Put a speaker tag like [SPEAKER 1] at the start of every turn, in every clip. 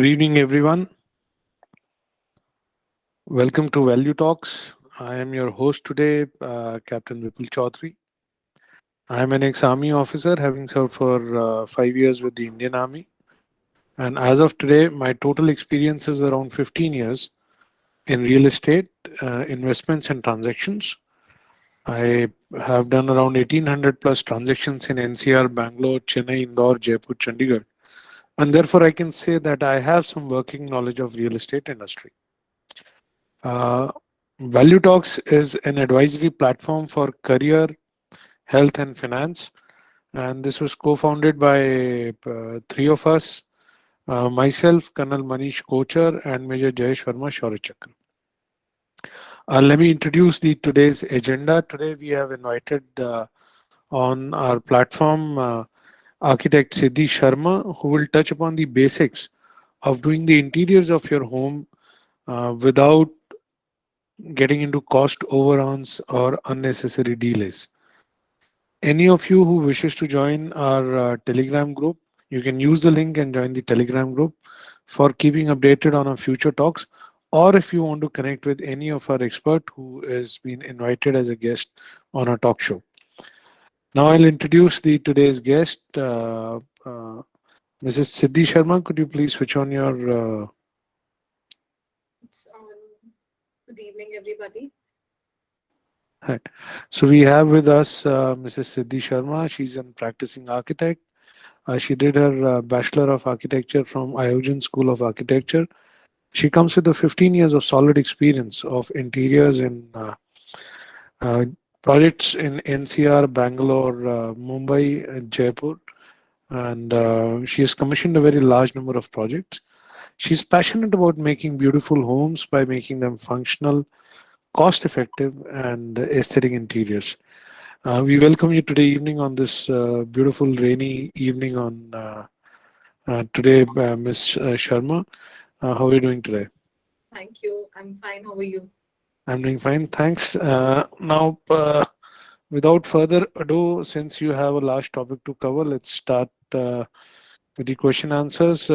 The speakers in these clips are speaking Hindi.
[SPEAKER 1] Good evening, everyone. Welcome to Value Talks. I am your host today, Captain Vipul Chaudhary. I am an ex-army officer, having served for 5 years with the Indian Army. And as of today, my total experience is around 15 years in real estate, investments, and transactions. I have done around 1800 plus transactions in NCR, Bangalore, Chennai, Indore, Jaipur, Chandigarh. And therefore, I can say that I have some working knowledge of real estate industry. Uh, Value Talks is an advisory platform for career, health, and finance. And this was co founded by three of us, myself, Colonel Manish Kochar, and Major Jayesh Verma Shaurya. Let me introduce the today's agenda. Today, we have invited on our platform architect Siddhi Sharma, who will touch upon the basics of doing the interiors of your home without getting into cost overruns or unnecessary delays. Any of you who wishes to join our Telegram group, you can use the link and join the Telegram group for keeping updated on our future talks. Or if you want to connect with any of our expert who has been invited as a guest on our talk show. Now I'll introduce the today's guest, Mrs. Siddhi Sharma. Could you please switch on your?
[SPEAKER 2] It's on. Good evening, everybody.
[SPEAKER 1] Hi. So we have with us Mrs. Siddhi Sharma. She's a practicing architect. She did her Bachelor of Architecture from Iogen School of Architecture. She comes with a 15 years of solid experience of interiors in uh, projects in NCR, Bangalore, Mumbai, and Jaipur. And she has commissioned a very large number of projects. She's passionate about making beautiful homes by making them functional, cost effective, and aesthetic interiors. We welcome you today evening on this beautiful rainy evening on today, Ms. Sharma. How are you doing today?
[SPEAKER 2] Thank you. I'm fine. How are you?
[SPEAKER 1] I'm doing fine, thanks. Now, without further ado, since you have a large topic to cover, let's start with the question answers.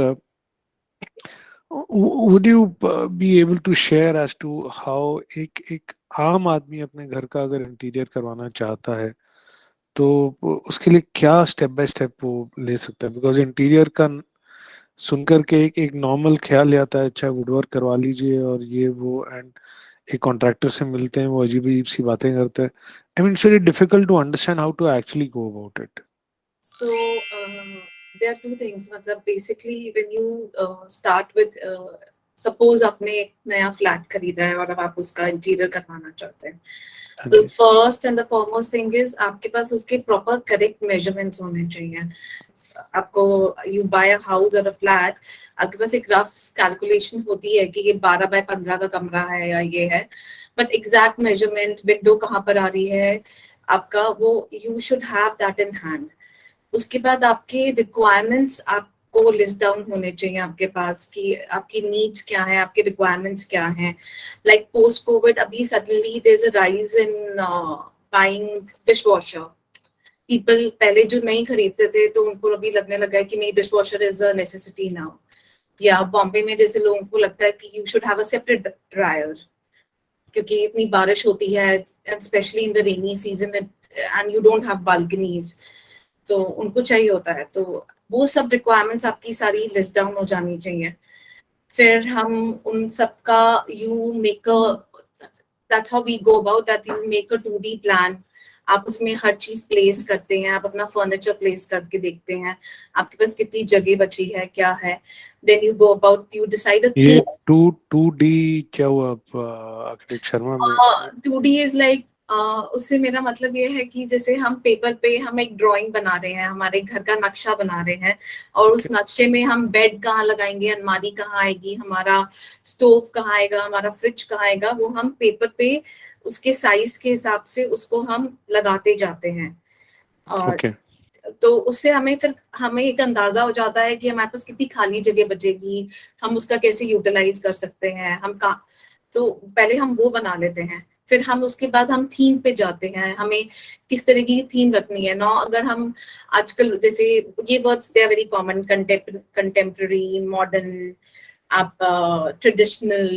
[SPEAKER 1] Would you be able to share as to how एक आम आदमी अपने घर का अगर इंटीरियर करवाना चाहता है तो उसके लिए क्या स्टेप बाय स्टेप वो ले सकता है बिकॉज इंटीरियर का सुनकर के एक नॉर्मल ख्याल आता है अच्छा वुडवर्क करवा लीजिए और ये वो एंड एक कॉन्ट्रैक्टर से मिलते हैं वो अजीब अजीब सी बातें करते हैं I mean it's very difficult to understand how to actually go about it
[SPEAKER 2] So, there are two things. मतलब basically, when you start with, suppose आपने एक नया फ्लैट खरीदा है और अब आप उसका इंटीरियर करवाना चाहते हैं, तो first and the foremost thing is आपके पास उसके प्रॉपर करेक्ट मेजरमेंट्स होने चाहिए. आपको यू बाय अ हाउस और अ फ्लैट, आपके पास एक रफ कैलकुलेशन होती है कि ये 12 बाय 15 का कमरा है या ये है, बट एग्जैक्ट मेजरमेंट विंडो कहाँ पर आ रही है आपका, वो you should have that in hand. उसके बाद आपके रिक्वायरमेंट्स आपको लिस्ट डाउन होने चाहिए आपके पास कि आपकी नीड्स क्या है, आपके रिक्वायरमेंट्स क्या हैं. लाइक पोस्ट कोविड अभी suddenly there is a rise in buying dishwasher. People पहले जो नहीं खरीदते थे तो उनको अभी लगने लगा है कि नहीं, dishwasher is a necessity now. या बॉम्बे में जैसे लोगों को लगता है कि you should have a separate dryer क्योंकि इतनी बारिश होती है, specially in the rainy season, and you don't have balconies, तो उनको चाहिए होता है. तो वो सब रिक्वायरमेंट्स आपकी सारी लिस्ट डाउन हो जानी चाहिए. फिर हम उन सब का you make a, that's how we go about that, you make a 2D plan. आप उसमें हर चीज प्लेस करते हैं, आप अपना फर्नीचर प्लेस करके देखते हैं आपके पास कितनी जगह बची है, क्या है. Then you go about, you decide a
[SPEAKER 1] ये
[SPEAKER 2] थीम.
[SPEAKER 1] 2D क्या हुआ आर्किटेक्ट शर्मा में
[SPEAKER 2] 2D इज लाइक, उससे मेरा मतलब ये है कि जैसे हम पेपर पे हम एक ड्राइंग बना रहे हैं, हमारे घर का नक्शा बना रहे हैं, और उस नक्शे में हम बेड कहाँ लगाएंगे, अलमारी कहाँ आएगी, हमारा स्टोव कहाँ आएगा, हमारा फ्रिज कहाँ आएगा, वो हम पेपर पे उसके साइज के हिसाब से उसको हम लगाते जाते हैं. और
[SPEAKER 1] ओके
[SPEAKER 2] तो उससे हमें एक अंदाजा हो जाता है कि हमारे पास कितनी खाली जगह बचेगी, हम उसका कैसे यूटिलाइज कर सकते हैं. तो पहले हम वो बना लेते हैं. फिर हम उसके बाद हम थीम पे जाते हैं, हमें किस तरह की थीम रखनी है ना। अगर हम आजकल जैसे ये words they are very common, contemporary, modern, आप ट्रेडिशनल,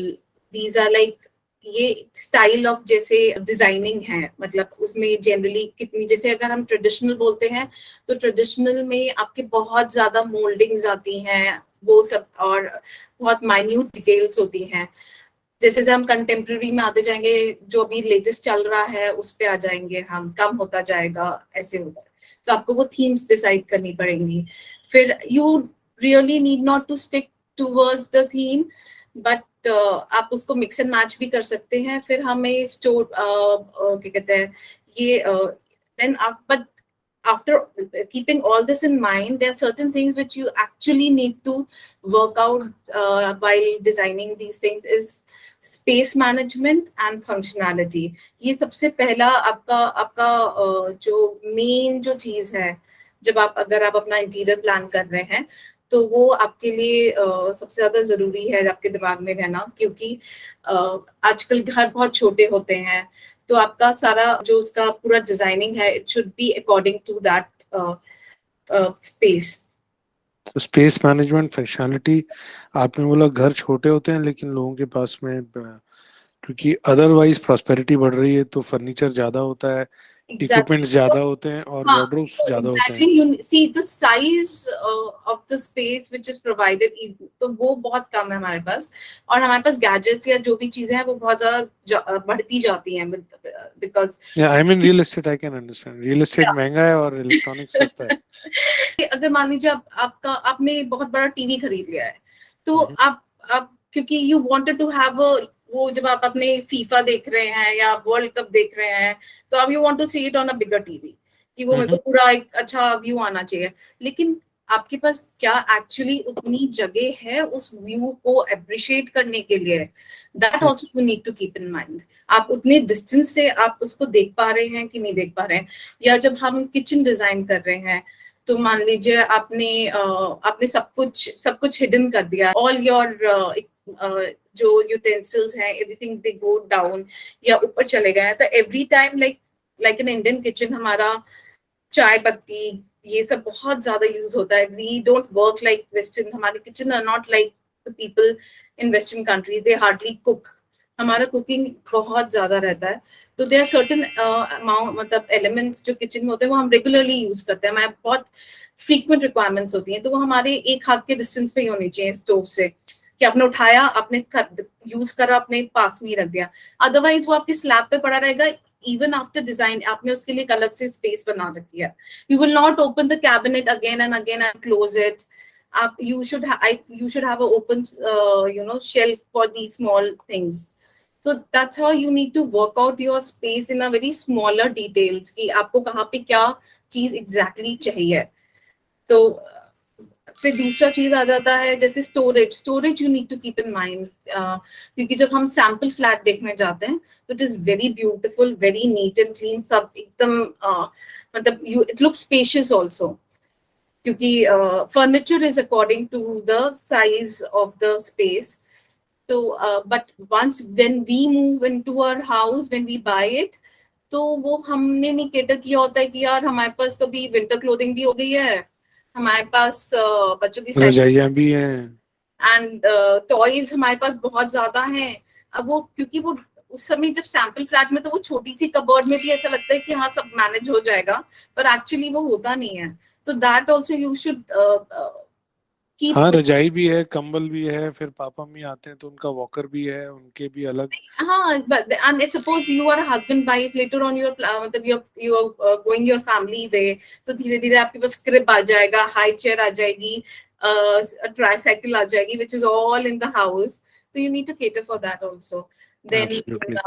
[SPEAKER 2] दीज आर लाइक, ये स्टाइल ऑफ जैसे डिजाइनिंग है, मतलब उसमें जनरली कितनी, जैसे अगर हम ट्रेडिशनल बोलते हैं तो ट्रेडिशनल में आपके बहुत ज्यादा मोल्डिंग्स आती हैं, वो सब, और बहुत माइन्यूट डिटेल्स होती हैं। जैसे जैसे हम कंटेम्प्रेरी में आते जाएंगे, जो अभी लेटेस्ट चल रहा है उस पे आ जाएंगे हम, कम होता जाएगा, ऐसे होता है। तो आपको वो थीम्स डिसाइड करनी पड़ेंगी। फिर you really need not to stick towards the theme, but आप उसको मिक्स एंड मैच भी कर सकते हैं। फिर हमें स्टोर क्या कहते हैं ये, देन आप, but after keeping all this in mind, there are certain things which you actually need to work out while designing these things, is space management and functionality. ये सबसे पहला आपका आपका जो मेन जो चीज है, जब आप, अगर आप अपना इंटीरियर प्लान कर रहे हैं, तो वो आपके लिए सबसे ज्यादा जरूरी है आपके दिमाग में रहना, क्योंकि आजकल घर बहुत छोटे होते हैं, तो आपका सारा जो उसका पूरा डिजाइनिंग है, it should be according to that space.
[SPEAKER 1] तो स्पेस मैनेजमेंट फंक्शनलिटी, आपने बोला घर छोटे होते हैं लेकिन लोगों के पास में क्योंकि अदरवाइज प्रॉस्पेरिटी बढ़ रही है तो फर्नीचर ज्यादा होता है, इक्विपमेंट्स
[SPEAKER 2] एग्जैक्टली।
[SPEAKER 1] ज्यादा होते हैं और
[SPEAKER 2] हाँ,
[SPEAKER 1] वार्डरोब्स
[SPEAKER 2] so
[SPEAKER 1] ज्यादा होते
[SPEAKER 2] exactly
[SPEAKER 1] हैं।
[SPEAKER 2] you see the size of the space which is provided, तो वो बहुत कम है हमारे पास, और हमारे पास गैजेट्स या जो भी चीजें हैं वो बहुत ज्यादा बढ़ती जाती हैं, because
[SPEAKER 1] I mean real estate, I can understand, real estate महंगा है और इलेक्ट्रॉनिक्स सस्ता है।
[SPEAKER 2] अगर मान लीजिए आपका आपने बहुत बड़ा टीवी खरीद लिया है, तो
[SPEAKER 1] हम्म,
[SPEAKER 2] आप क्योंकि यू वांटेड टू हैव वो, जब आप अपने फीफा देख रहे हैं या वर्ल्ड कप देख रहे हैं, तो अब you want to see it on a bigger TV, कि वो मेरे को
[SPEAKER 1] हम्म,
[SPEAKER 2] पूरा एक अच्छा व्यू आना चाहिए। लेकिन आपके पास क्या एक्चुअली उतनी जगह है उस व्यू को अप्रिशिएट करने के लिए? That
[SPEAKER 1] hmm,
[SPEAKER 2] also you need to keep in mind. आप उतने डिस्टेंस से आप उसको देख पा रहे हैं कि नहीं देख पा रहे हैं। या जब हम किचन डिजाइन कर रहे हैं, तो मान लीजिए आपने सब कुछ हिडन कर दिया, ऑल योर जो यूटेंसिल्स हैं, एवरीथिंग दे गो डाउन या ऊपर चले गए हैं। तो every time, like an Indian kitchen, हमारा चाय पत्ती ये सब बहुत ज्यादा यूज होता है। We don't work like western, हमारे kitchen are not like the people in western countries, they hardly cook. हमारा कुकिंग बहुत ज्यादा रहता है। तो देयर सर्टेन अमाउंट, मतलब एलिमेंट्स जो किचन में होते हैं वो हम रेगुलरली यूज करते हैं, हमारे बहुत फ्रीक्वेंट रिक्वायरमेंट्स होती हैं, तो वो हमारे एक हाथ के डिस्टेंस पे ही होनी चाहिए स्टोव से, कि आपने उठाया, आपने यूज करा, अपने पास में ही रख दिया। अदरवाइज वो आपके स्लैब पे पड़ा रहेगा, इवन आफ्टर डिजाइन आपने उसके लिए एक अलग से स्पेस बना रखी है। You will not open the cabinet again and close it. आप you should have a open shelf for the small things. So that's how you need to work out your space in a very smaller details, कि आपको कहाँ पे क्या चीज exactly चाहिए। तो फिर दूसरा चीज आ जाता है जैसे storage you need to keep in mind, क्योंकि जब हम सैंपल फ्लैट देखने जाते हैं तो it is very beautiful, very neat and clean, सब एकदम मतलब you it looks spacious also, क्योंकि furniture is according to the size of the space. तो but once when we move into our house, when we buy it, तो वो हमने नहीं केटर किया होता है कि यार हमारे पास तो भी विंटर क्लोथिंग भी हो गई है, हमारे पास बच्चों की
[SPEAKER 1] रजाइयाँ भी हैं।
[SPEAKER 2] एंड टॉयज हमारे पास बहुत ज्यादा हैं। अब वो क्योंकि वो उस समय जब सैंपल फ्लैट में, तो वो छोटी सी कबर्ड में भी ऐसा लगता है कि हाँ सब मैनेज हो जाएगा, पर एक्चुअली वो होता नहीं है। तो that also you should keep.
[SPEAKER 1] हाँ, रजाई भी है, कंबल भी है, फिर पापा मम्मी आते हैं तो उनका वॉकर भी है, उनके भी अलग।
[SPEAKER 2] हाँ, but and suppose you are a husband wife, later on मतलब you are going your family way, तो धीरे धीरे आपके पास crib आ जाएगा, high chair आ जाएगी, tricycle आ जाएगी, which is all in the house. So you need to cater for that also. Then
[SPEAKER 1] Absolutely.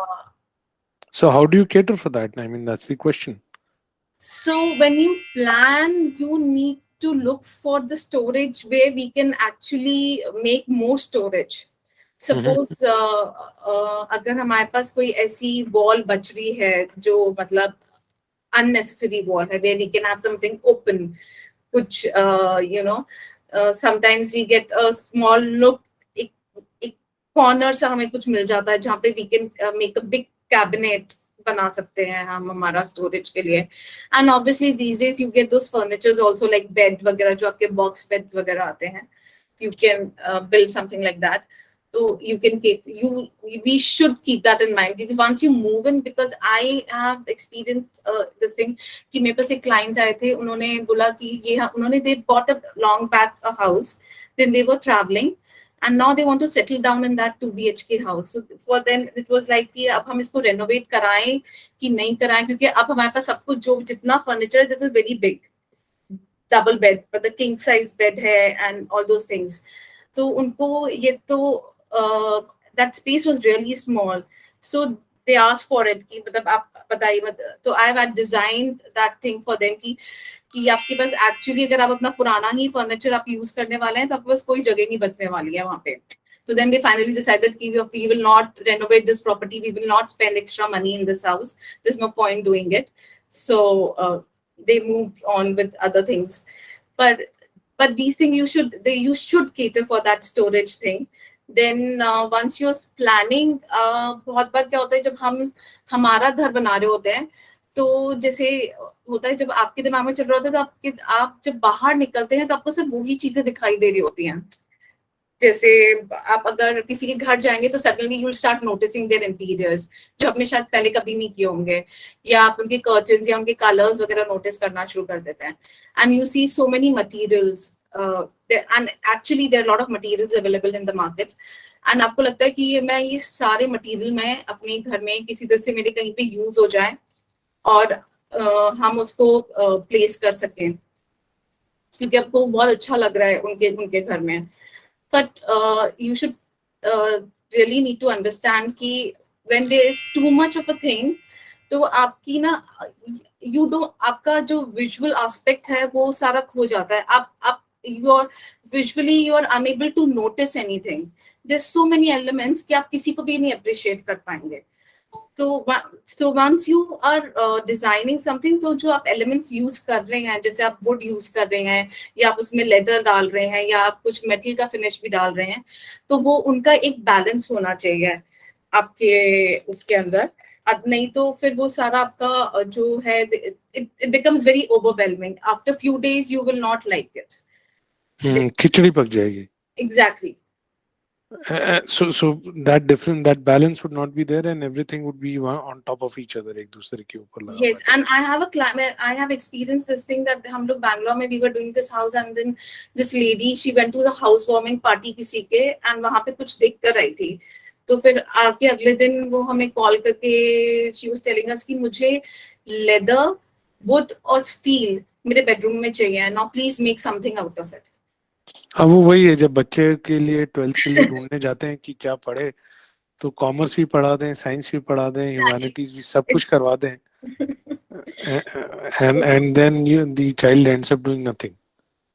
[SPEAKER 1] So how do you cater for that? I mean, that's the question.
[SPEAKER 2] so when you plan, you need to look for the storage where we can actually make more storage. Suppose अगर हमारे पास कोई ऐसी वॉल बच रही है जो मतलब अननेसेसरी वॉल है, where we can have something open, कुछ sometimes we get a small look, एक कॉर्नर सा हमें कुछ मिल जाता है जहाँ पे we can make a big cabinet बना सकते हैं हम हमारा स्टोरेज के लिए. And obviously these days you get those furnitures also like bed वगैरह जो आपके बॉक्स बेड्स वगैरह आते हैं. You can build something like that. So you can keep we should keep that in mind because once you move in, because I have experienced this thing कि मेरे पास एक client आए थे, उन्होंने बोला कि ये उन्होंने they bought a long back a house, then they were traveling and now they want to settle down in that 2 BHK house. So for them it was like कि अब हम इसको renovate कराएं कि नहीं कराएं, क्योंकि अब हमारे पास सब कुछ जो जितना furniture है, this is very big double bed, but the king size bed है and all those things. तो उनको ये तो that space was really small, so they asked for it कि मतलब आप बताइए मत. तो I have designed that thing for them कि आपके पास actually अगर आप अपना पुराना ही furniture आप use करने वाले हैं तो आपके पास कोई जगह नहीं बचने वाली है वहाँ पे. So then they finally decided कि we will not renovate this property, we will not spend extra money in this house, there's no point doing it. So they moved on with other things, but these things you should cater for that storage thing. Then once you're planning, बहुत बार क्या होता है जब हम हमारा घर बना रहे होते हैं तो जैसे होता है जब आपके दिमाग में चल रहा होता है तो आप जब बाहर निकलते हैं तो आपको सिर्फ वही चीजें दिखाई दे रही होती हैं. जैसे आप अगर किसी के घर जाएंगे तो suddenly you will start noticing their interiors जो आपने शायद पहले कभी नहीं किए होंगे, या आप उनके कर्टन्स या उनके कलर्स वगैरह नोटिस करना शुरू कर देते हैं. And you see so many materials and actually there are lot of materials available in the market. And आपको लगता है कि ये सारे मटेरियल मैं अपने घर में किसी तरह से मेरे कहीं पे यूज हो जाए और हम उसको प्लेस कर सकें क्योंकि आपको बहुत अच्छा लग रहा है उनके घर में. But you should really need to understand कि when there is too much of a thing, तो आपकी ना आपका जो visual aspect है वो सारा खो जाता है. आप visually you are unable to notice anything. There's so many elements कि आप किसी को भी नहीं appreciate कर पाएंगे. So once you are designing something, तो जो आप elements use कर रहे हैं, जैसे आप wood use कर रहे हैं या आप उसमें leather डाल रहे हैं या आप कुछ metal का finish भी डाल रहे हैं, तो वो उनका एक balance होना चाहिए आपके उसके अंदर. अब नहीं तो फिर वो सारा आपका जो है it becomes very overwhelming. After few days you will not like it.
[SPEAKER 1] खिचड़ी पक जाएगी.
[SPEAKER 2] Exactly.
[SPEAKER 1] So that balance would not be there and everything would be on top of each other, एक दूसरे के ऊपर लगा.
[SPEAKER 2] Yes, and I have experienced this thing that हम लोग बैंगलोर में we were doing this house and then this lady she went to the housewarming party किसी के and वहाँ पे कुछ देख कर आई थी. तो फिर आके अगले दिन वो हमें कॉल करके she was telling us कि मुझे leather, wood और steel मेरे बेडरूम में चाहिए. Now please make something out of it.
[SPEAKER 1] हाँ वो वही है जब बच्चे के लिए 12th के लिए ढूंढने जाते हैं कि क्या पढ़े तो कॉमर्स भी पढ़ा दें, साइंस भी पढ़ा दें, ह्यूमैनिटीज भी सब कुछ करवा दें and then the child ends up doing nothing.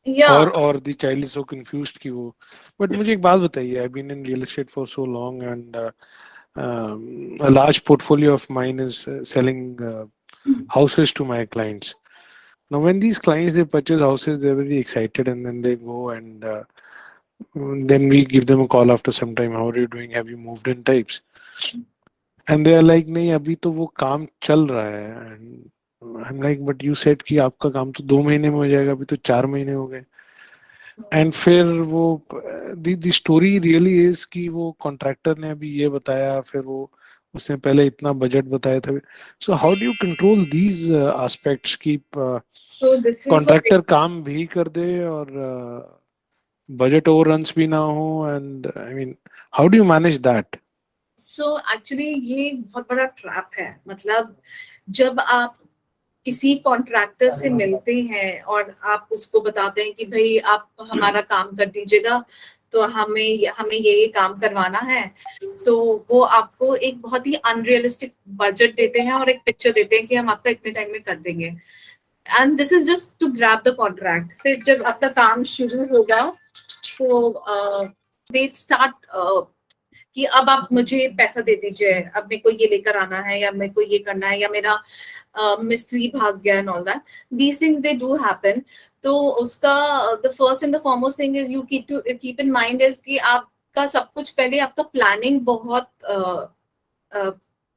[SPEAKER 2] Yeah.
[SPEAKER 1] or the child is so confused कि वो. But मुझे एक बात बताइए, I've been in real estate for so long and a large portfolio of mine is selling houses to my clients. Now, when these clients they purchase houses, they're very excited, and then they go and then we give them a call after some time. How are you doing? Have you moved in? Types, and they are like, नहीं अभी तो वो काम चल रहा है. And I'm like, but you said कि आपका काम तो 2 महीने में हो जाएगा, अभी तो 4 महीने हो गए. And फिर वो the story really is कि वो contractor ने अभी ये बताया, फिर वो उसने पहले इतना बजट बताया था. So how do you control these aspects कि
[SPEAKER 2] So this is
[SPEAKER 1] कॉन्ट्रैक्टर काम भी कर दे और बजट ओवररन्स भी ना हो, and I mean how do you manage that?
[SPEAKER 2] So actually ये बहुत बड़ा ट्रैप है. मतलब जब आप किसी कॉन्ट्रैक्टर से मिलते हैं और आप उसको बताते हैं कि भाई आप हमारा काम कर दीजिएगा तो हमें ये काम करवाना है, तो वो आपको एक बहुत ही अनरियलिस्टिक बजट देते हैं और एक पिक्चर देते हैं कि हम आपका इतने टाइम में कर देंगे. And this is just to grab the contract. फिर जब आपका काम शुरू होगा तो दे स्टार्ट कि अब आप मुझे पैसा दे दीजिए, अब मेरे को ये लेकर आना है या मेरे को ये करना है या मेरा मिस्त्री भाग गया and all that. These things they do happen. तो उसका the first and the foremost thing is you keep in mind is कि आपका सब कुछ पहले आपका प्लानिंग बहुत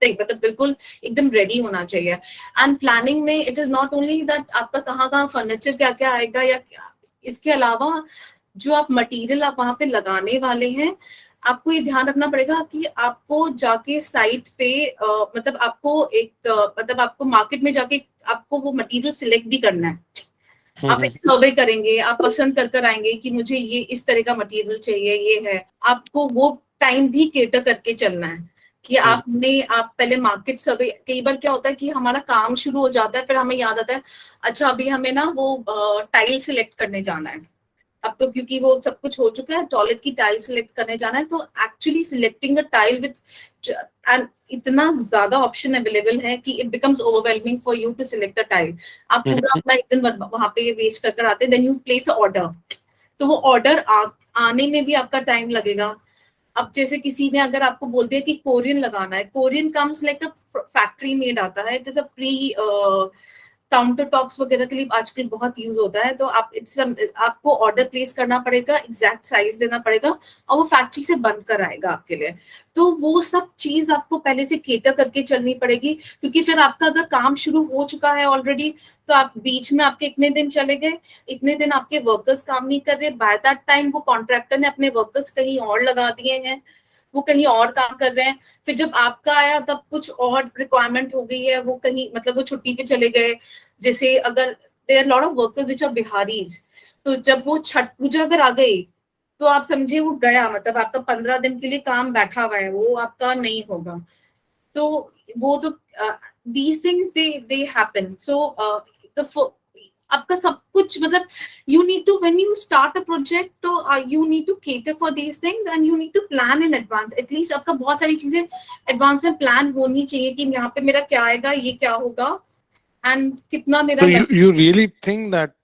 [SPEAKER 2] मतलब बिल्कुल एकदम रेडी होना चाहिए। एंड प्लानिंग में it is not only that आपका कहाँ कहाँ फर्नीचर क्या क्या आएगा, या इसके अलावा जो आप मटेरियल आप वहां पे लगाने वाले हैं, आपको ये ध्यान रखना पड़ेगा कि आपको जाके साइट पे मतलब आपको एक मतलब आपको मार्केट में जाके आपको वो मटेरियल सिलेक्ट भी करना है। आप एक सर्वे करेंगे, आप पसंद कर कर आएंगे कि मुझे ये इस तरह का मटेरियल चाहिए, ये है। आपको वो टाइम भी केटर करके चलना है कि आप पहले मार्केट सर्वे। कई बार क्या होता है कि हमारा काम शुरू हो जाता है, फिर हमें याद आता है अच्छा अभी हमें ना वो टाइल सिलेक्ट करने जाना है। अब तो क्योंकि वो सब कुछ हो चुका है, टॉयलेट की टाइल सिलेक्ट करने जाना है, तो actually selecting a tile with and इतना ज्यादा ऑप्शन अवेलेबल है कि it becomes overwhelming for you to select a tile. आप पूरा अपना एक दिन वहां पे वेस्ट कर आते हैं, then you place a order. तो वो ऑर्डर आने में भी आपका टाइम लगेगा। अब जैसे किसी ने अगर आपको बोल दिया कि कोरियन लगाना है, Korean comes like a factory made आता है, जैसे प्री काउंटर टॉप्स वगैरह के लिए आजकल बहुत यूज होता है। तो आपको ऑर्डर प्लेस करना पड़ेगा, एग्जैक्ट साइज देना पड़ेगा, और वो फैक्ट्री से बन कर आएगा आपके लिए। तो वो सब चीज आपको पहले से केटर करके चलनी पड़ेगी, क्योंकि फिर आपका अगर काम शुरू हो चुका है ऑलरेडी, तो आप बीच में आपके इतने दिन चले गए, इतने दिन आपके वर्कर्स काम नहीं कर रहे, बाय दैट टाइम वो कॉन्ट्रैक्टर ने अपने वर्कर्स कहीं और लगा दिए हैं, वो कहीं और काम कर रहे हैं। फिर जब आपका आया तब कुछ और रिक्वायरमेंट हो गई है, वो कहीं मतलब वो छुट्टी पे चले गए। जैसे अगर there lot of workers which are Biharis, तो जब वो छठ पूजा अगर आ गई, तो आप समझे वो गया, मतलब आपका 15 दिन के लिए काम बैठा हुआ है, वो आपका नहीं होगा। तो वो तो दीज थिंग्स दे हैपन। सो आपका सब कुछ मतलब you need to, when you start a project, तो you need to cater for these things and you need to plan in advance। at least आपका बहुत सारी चीजें एडवांस में प्लान होनी चाहिए कि यहाँ पे मेरा क्या आएगा, ये क्या होगा, एंड कितना मेरा
[SPEAKER 1] So you really think that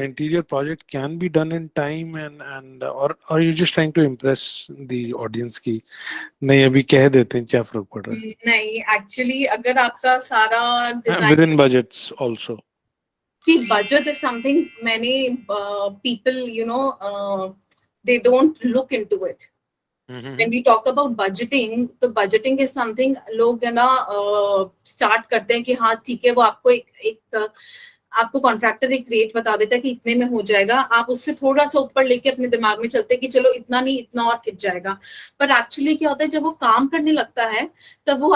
[SPEAKER 1] interior project can be done in time, and or are you just trying to impress the audience की नहीं अभी कह देते हैं क्या फर्क पड़ रहा है?
[SPEAKER 2] नहीं, एक्चुअली अगर आपका सारा design
[SPEAKER 1] Within budgets also.
[SPEAKER 2] see budget is something many people they don't look into it। when we talk about budgeting, तो budgeting is something लोग है ना स्टार्ट करते हैं कि हाँ ठीक है, वो आपको एक आपको कॉन्ट्रैक्टर एक रेट बता देता है कि इतने में हो जाएगा, आप उससे थोड़ा सा ऊपर लेके अपने दिमाग में चलते हैं कि चलो इतना नहीं, इतना और खिंच जाएगा। पर एक्चुअली क्या होता है, जब वो काम करने लगता है तब वो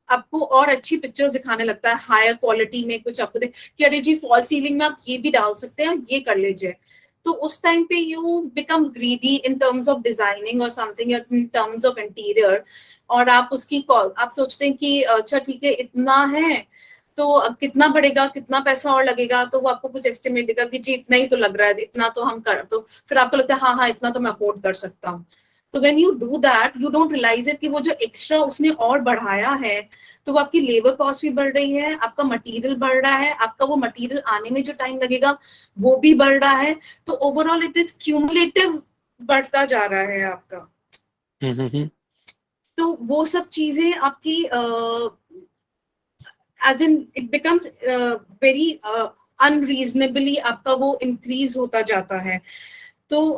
[SPEAKER 2] आपको और अच्छी पिक्चर्स दिखाने लगता है, हायर क्वालिटी में कुछ आपको कि अरे जी फॉल सीलिंग में आप ये भी डाल सकते हैं, ये कर लीजिए। तो उस टाइम पे you become greedy in terms of designing और something, in terms of interior, और आप आप सोचते हैं कि अच्छा ठीक है इतना है, तो कितना बढ़ेगा, कितना पैसा और लगेगा, तो वो आपको कुछ एस्टिमेट देगा कि जी इतना ही तो लग रहा है, इतना तो हम कर, तो फिर आपको लगता है हाँ हाँ इतना तो मैं अफोर्ड कर सकता हूँ। तो when you do that you don't realise it कि वो जो एक्स्ट्रा उसने और बढ़ाया है, तो वो आपकी लेबर कॉस्ट भी बढ़ रही है, आपका मटेरियल बढ़ रहा है, आपका वो मटेरियल आने में जो टाइम लगेगा वो भी बढ़ रहा है। तो ओवरऑल इट इज क्यूमुलेटिव, बढ़ता जा रहा है आपका। तो वो सब चीजें आपकी as in it becomes very unreasonably आपका वो इंक्रीज होता जाता है। तो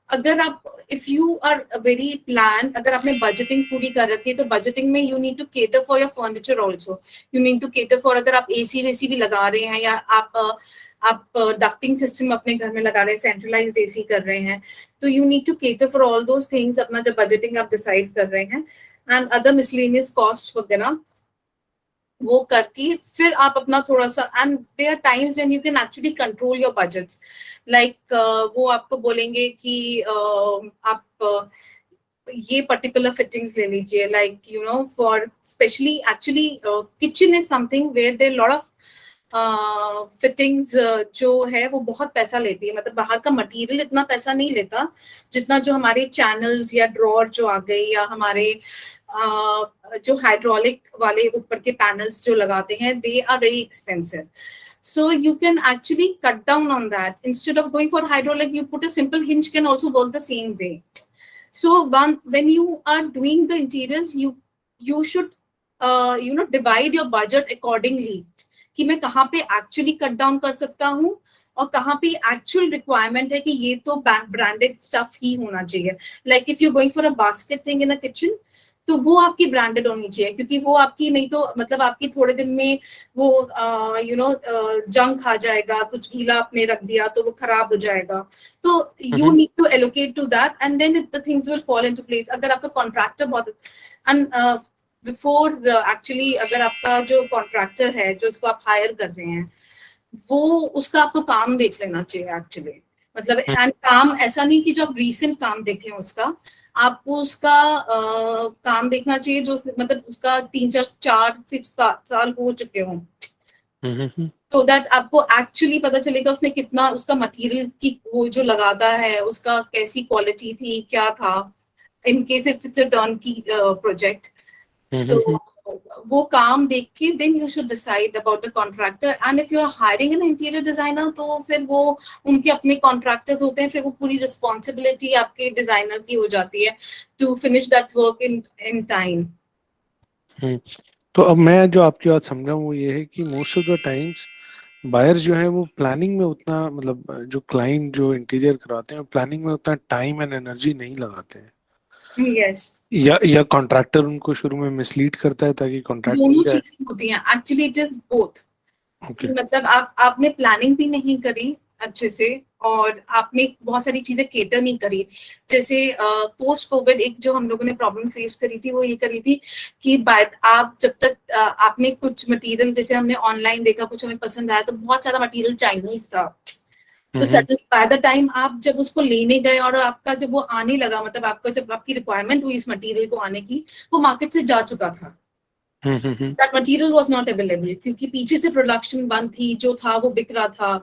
[SPEAKER 2] अगर आप if you are very plan, अगर आपने बजटिंग पूरी कर रखी है, तो बजटिंग में you need to cater for your furniture also, you need to cater for, अगर आप एसी वेसी भी लगा रहे हैं, या आप डक्टिंग सिस्टम अपने घर में लगा रहे हैं, सेंट्रलाइज्ड एसी कर रहे हैं, तो you need to cater for all those things अपना जब बजटिंग आप डिसाइड कर रहे हैं। एंड अदर मिसलेनियस कॉस्ट वगैरह वो करके फिर आप अपना थोड़ा सा, and there are times when you can actually control your budgets. Like वो आपको बोलेंगे कि आप ये पर्टिकुलर फिटिंग्स ले लीजिए, like you know for specially actually kitchen is something where there lot of fittings जो है वो बहुत पैसा लेती है। मतलब बाहर का मटेरियल इतना पैसा नहीं लेता जितना जो हमारे चैनल्स या ड्रॉर जो आ गए, या हमारे जो हाइड्रोलिक वाले ऊपर के पैनल्स जो लगाते हैं, they are very expensive. So you can actually cut down on that. Instead of going for hydraulic, you put a simple hinge, can also work the same way. So when you are doing the interiors, you should divide your budget accordingly, कि मैं कहाँ पे actually cut down कर सकता हूँ और कहाँ पे actual requirement है कि ये तो branded stuff ही होना चाहिए। Like if you're going for a basket thing in a kitchen, तो वो आपकी ब्रांडेड होनी चाहिए, क्योंकि वो आपकी नहीं तो मतलब आपकी थोड़े दिन में वो जंग खा जाएगा, कुछ गीला आपने रख दिया तो वो खराब हो जाएगा। तो you need to allocate to that and then the things will fall into place. अगर आपका कॉन्ट्रैक्टर बहुत बिफोर एक्चुअली अगर आपका जो कॉन्ट्रैक्टर है जो उसको आप हायर कर रहे हैं वो उसका आपको काम देख लेना चाहिए एक्चुअली। मतलब एंड काम ऐसा नहीं कि जो आप रीसेंट काम देखें उसका, आपको उसका काम देखना चाहिए जो मतलब उसका 3 4 4 6 7 साल हो चुके हों, तो दैट आपको एक्चुअली पता चलेगा उसने कितना उसका मटेरियल की वो जो लगाता है उसका कैसी क्वालिटी थी क्या था, in case if it's a turnkey project. तो वो काम देख के then you should decide about the contractor. And if you are hiring an interior designer तो फिर वो उनके अपने कॉन्ट्रैक्टर्स होते हैं, फिर वो पूरी रिस्पॉन्सिबिलिटी आपके डिजाइनर की हो जाती है to finish that work in time.
[SPEAKER 1] तो अब मैं जो आपकी बात समझा वो ये है कि most of the times buyers जो है वो प्लानिंग में उतना मतलब जो क्लाइंट जो इंटीरियर कराते हैं प्लानिंग में उतना टाइम एंड एनर्जी नहीं लगाते हैं,
[SPEAKER 2] यस,
[SPEAKER 1] या कॉन्ट्रैक्टर उनको शुरू में मिसलीड करता है ताकि कॉन्ट्रैक्ट मिल
[SPEAKER 2] दोनों
[SPEAKER 1] जाए।
[SPEAKER 2] चीजें होती हैं actually, it is both.
[SPEAKER 1] Okay.
[SPEAKER 2] मतलब आपने प्लानिंग भी नहीं करी अच्छे से और आपने बहुत सारी चीजें केटर नहीं करी। जैसे पोस्ट कोविड एक जो हम लोगों ने प्रॉब्लम फेस करी थी वो ये करी थी कि बाद आप जब तक आपने कुछ मटेरियल जैसे हमने ऑनलाइन देखा कुछ हमें पसंद आया तो बहुत सारा मटेरियल चाइनीज था। तो सडनली बाय द टाइम आप जब उसको लेने गए और आपका जब वो आने लगा, मतलब आपका जब आपकी रिक्वायरमेंट हुई इस मटेरियल को आने की, वो मार्केट से जा चुका था। That material was not available क्योंकि पीछे से प्रोडक्शन बंद थी, जो था वो बिक रहा था।